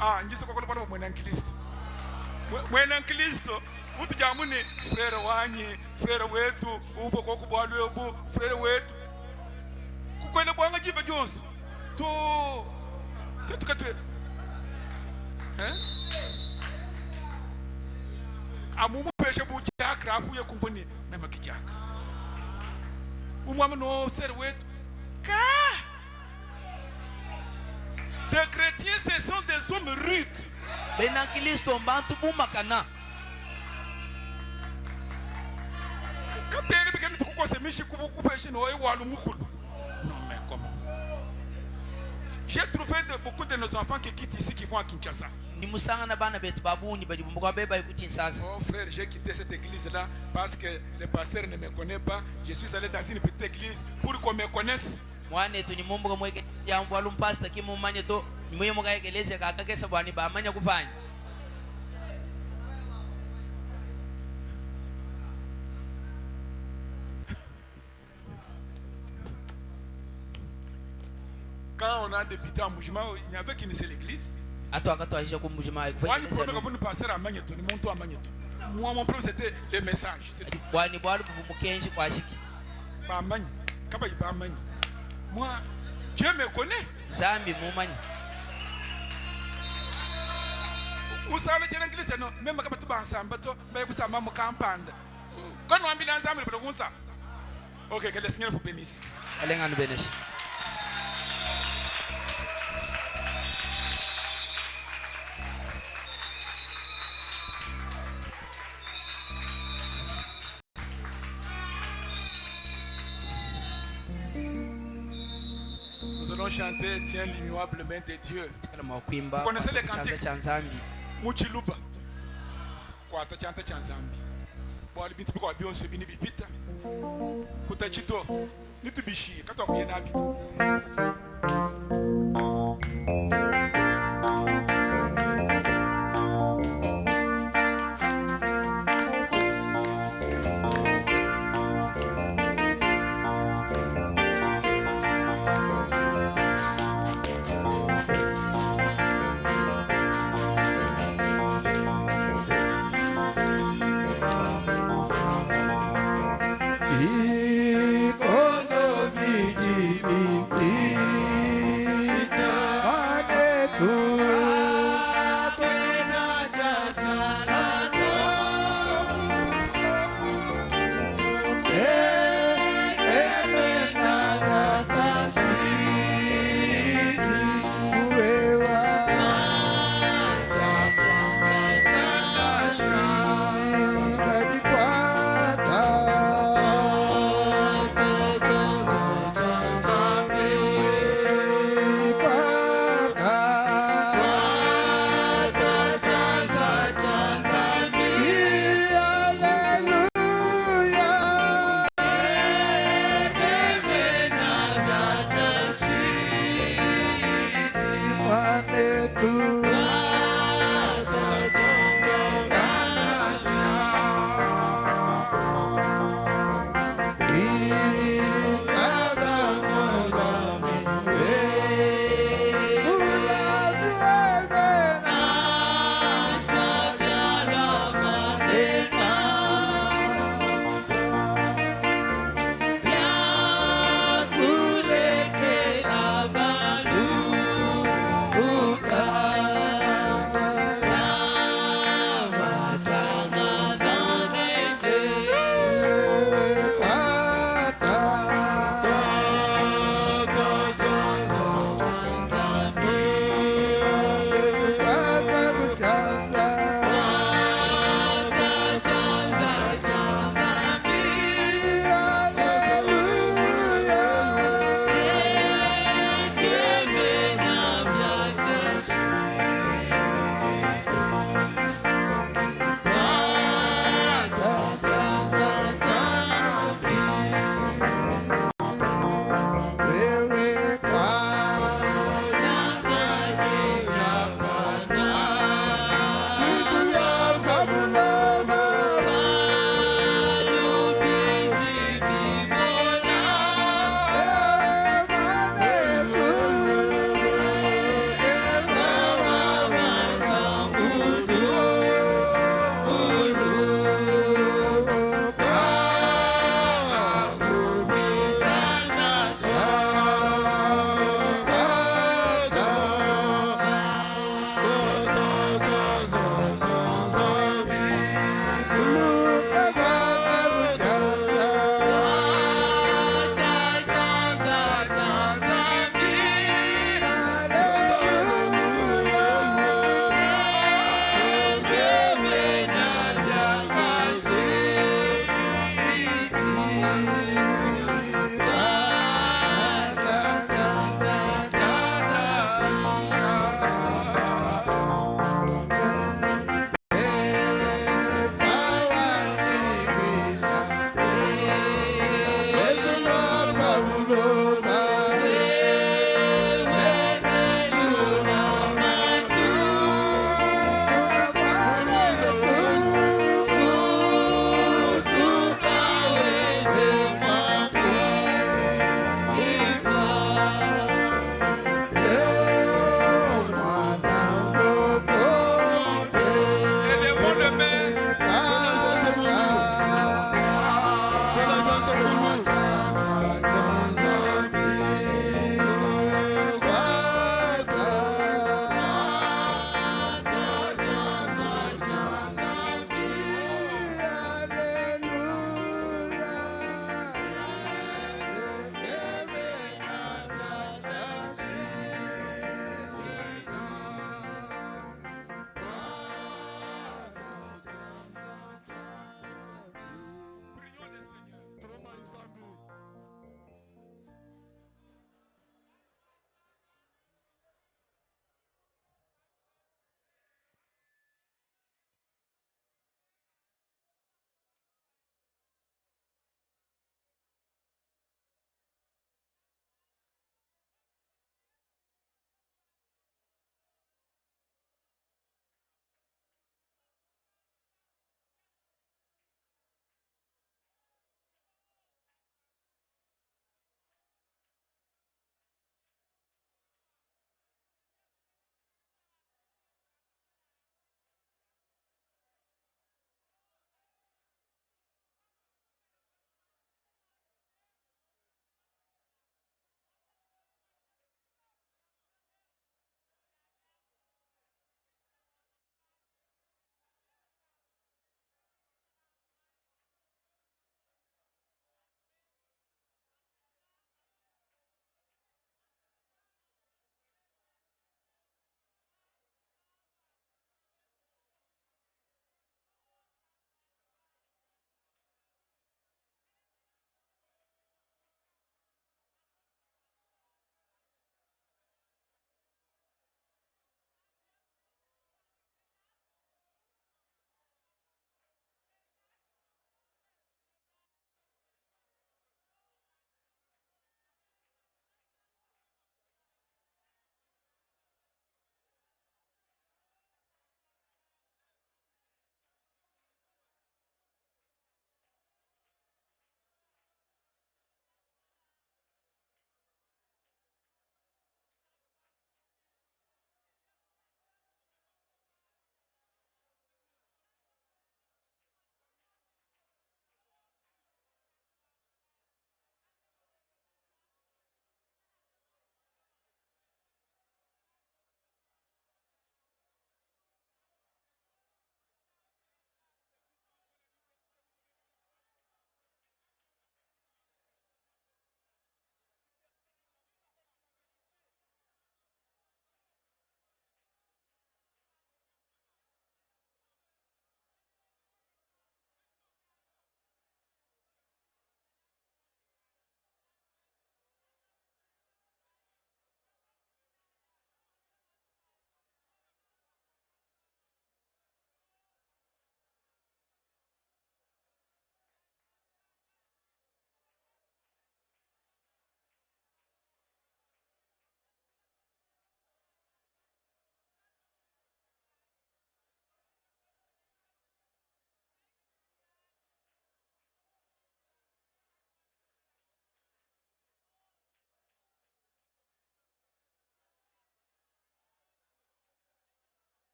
Ah, je sais quoi le faire moi en Christ. Moi en Christ. Utu jamuni frère wanyi frère wetu uvo ko kubwalu yobu frère wetu kukwenda bwanga jiba Jones to tukatwe amumu peshe bu jakra afu ye kumpani na makijaka umwami no frère wetu ka des chrétiens ce sont des hommes rudes benakilisto mbantu bumakana. Non mais comment? J'ai trouvé beaucoup de nos enfants qui quittent ici qui vont à Kinshasa. Oh frère, j'ai quitté cette église là parce que le pasteur ne me connaît pas. Je suis allé dans une petite église pour qu'on me connaisse. Quand on a débuté en mouvement, il n'y avait qu'une seule église. Moi, mon problème c'était les messages. Moi, Dieu me connaît. Vous savez, j'ai l'église, même quand tu vas ensemble, vous savez, mon campagne. Quand on a mis ensemble, vous savez. Ok, que le Seigneur vous bénisse. Nous allons chanter Tiens l'immuable main de Dieu. Vous connaissez les cantiques? Muchiluba. Kwa chanta chanzambi. Bwali bintu biko byonse bini bipita. Kutachito nitubishi kato kuyena bitu.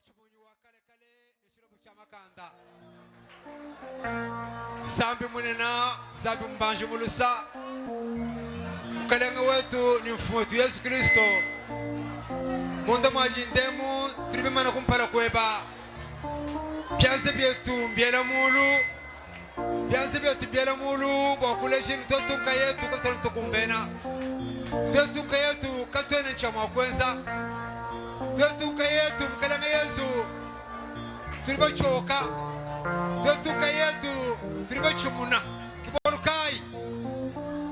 muchimunyi wa kale kale nechirombo cha makanda zambi munena zambi mbanje mulusa ukalenga wetu ni mfumo wetu Yesu Kristo mundo mwajindemu tulibemana kumpala kweba byanze byetu mbyela mulu byanze byetu mbyela mulu bakuleshini totunka yetu katalo tukumbena totunka yetu katwene cha mwakwenza totunka yetu mkalenga Yesu tulibachoka totunka yetu tulibachumuna kiborukai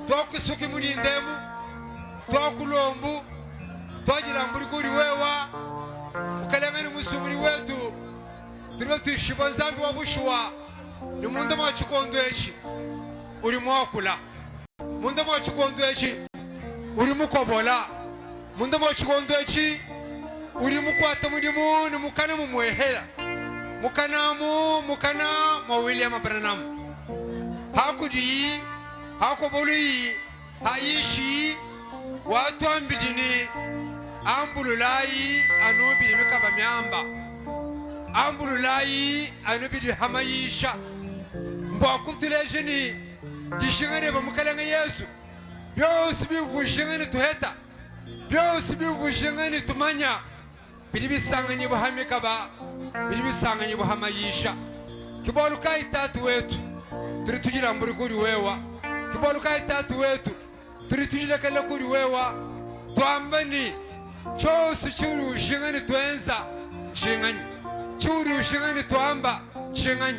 twakusuki mulindemu twakulombu twajilamburi kuri wewa ukalengani musumuri wetu tuliba tuishiba nzambi wa bushuwa ni munda mwa chikondweshi uri mwakula munda mwa chikondweshi uri mukobola munda mwa chikondweshi uri mukwata mulimu ni mukana mumwehera mukana mwa William Branham hakudi hakoboli haishi watu ambidini ambululai anubili mikaba myamba ambululai anubili hamayisha mbwakutulejeni gishingane bamukalanga Yesu byose bivushingane tuheta byose bivushingane tumanya bili bisanganye buhamikaba bili bisanganye buhamayisha kiboluka itatu wetu turi tugira mburi kuri wewa kiboluka itatu wetu turi tugira kala kuri wewa twambani chose churu shingani twenza shingani churu shingani twamba shingani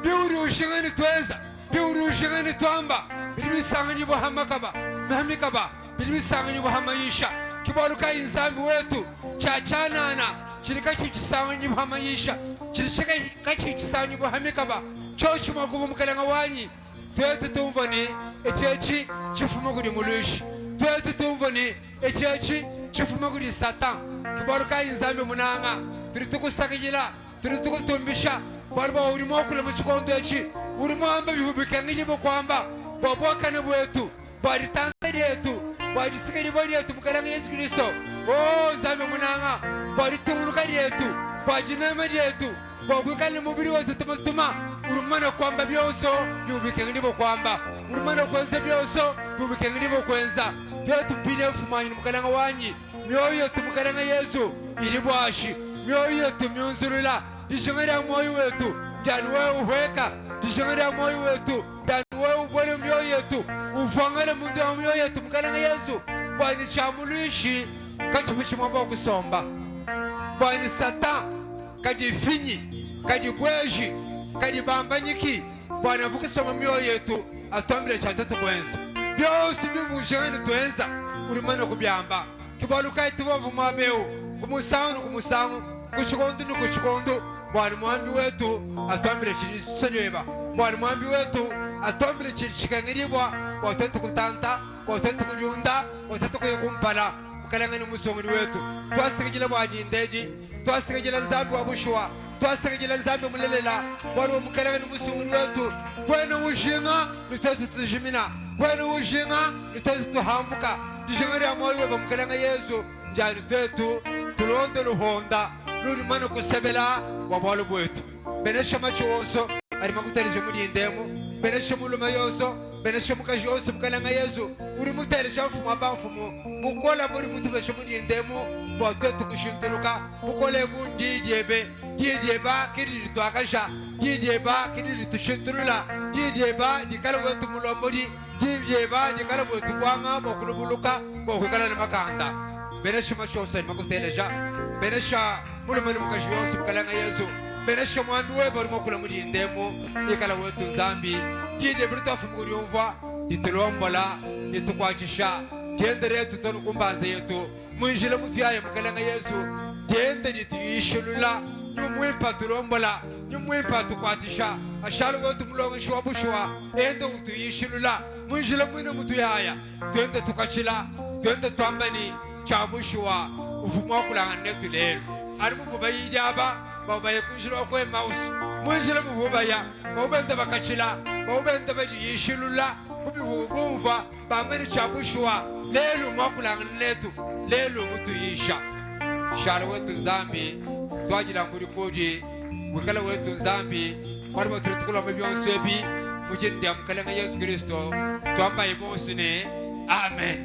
biuru shingani twenza biuru shingani twamba bili bisanganye buhamakaba buhamikaba bili bisanganye buhamayisha kiboluka inzambi wetu chachanana chilika chikisanganye buhamayisha chilika chikisanganye buhamikaba chochi magumu mukalanga wanyi twete tumvani echechi chifuma kuri mulushi twete tumvani echechi chifuma kuri satan kibaruka inzambi munanga turi tukusakijila turi tukutumbisha balba uri mokula mu chikondo echi uri mwamba bihubikangije bokwamba bobokane bwetu bari tantari yetu bari sikari bari yetu mukalanga Yesu Kristo zambi munanga bari tunguruka yetu bajinama yetu bogukale mubiri wetu tumatuma urumana kwamba byoso byubikengeni bokwamba urumana kwenza byoso byubikengeni bokwenza byotu pile fumanyi mukalanga wanyi myoyo tumukalanga Yesu ili bwashi myoyo tumyunzurula dishongera moyo wetu ndani wewe uhweka dishongera moyo wetu ndani wewe ubole myoyo yetu ufangale mundu wa myoyo yetu mukalanga Yesu bwani chamulushi kachimushimo bokusomba bwani satan kadifinyi kadibweji kadibambanyiki bwana vukisoma myoyo yetu atwambile cha toto kwenza byose bivushengani twenza urimana kubyamba kibaluka itibovu mwabeu kumusangu kuchikondo bwana mwambi wetu atwambile chirisonyeba bwana mwambi wetu atwambile chikangiribwa watatu kutanta watatu kulyunda watatu kumpala ukalangani musomuri wetu twasikijila bwajindeji twasikijila nzambi wa bushuwa twasikijila nzambi mulelela waliwo mukalangani musumuri wetu kwena ushinga nitwetu tujimina kwena ushinga nitwetu tuhambuka dishinga lya moyo weba mukalanga Yesu njani twetu tulondo luhonda lulimana kusebela wabwalo bwetu benesha macho wonso arima kutereje mulindemu benesha muluma yoso benesha mukaji wonso mukalanga Yesu uri mutereje mfumu abamfumu mukola muri mutubesha mulindemu bwatwetu kushintuluka mukole bundidyebe didyeba kiriri twakasha didyeba kiriri tushintulula didyeba dikala wetu mulombodi didyeba dikala wetu kwanga bokulubuluka bokwikala namakanda benesha macho wonso arima kutereja benesha mulumani mukaji wonso mukalanga Yesu benesha mwandu weba urimo kula mulindemu ikala wetu nzambi dide brito fumuri umva ditulombola ditukwachisha diendere tutonu kumbanze yetu munjile mutu yaye mukalanga Yesu diende dituyishulula nyumwimpa tulombola nyumwimpa tukwachisha ashalu wetu mulongo shwa bushwa ende utuyishulula munjile mwine mutu yaya tuende tukachila tuende twambani chabushwa ufumwa kulanga netu lelu arimu vuba yijaba baba yekunjira kwe mouse munjira muvubaya bobenda bakachila bobenda bayishilula kubivumva bamene chabushwa lelo mwakulanga netu lelo mutuyisha shalo wetu nzambi twajila nguri kodi wikala wetu nzambi warba tutukula mabiyon sebi mujinde amkala nga Yesu Kristo twamba ibonsune amen.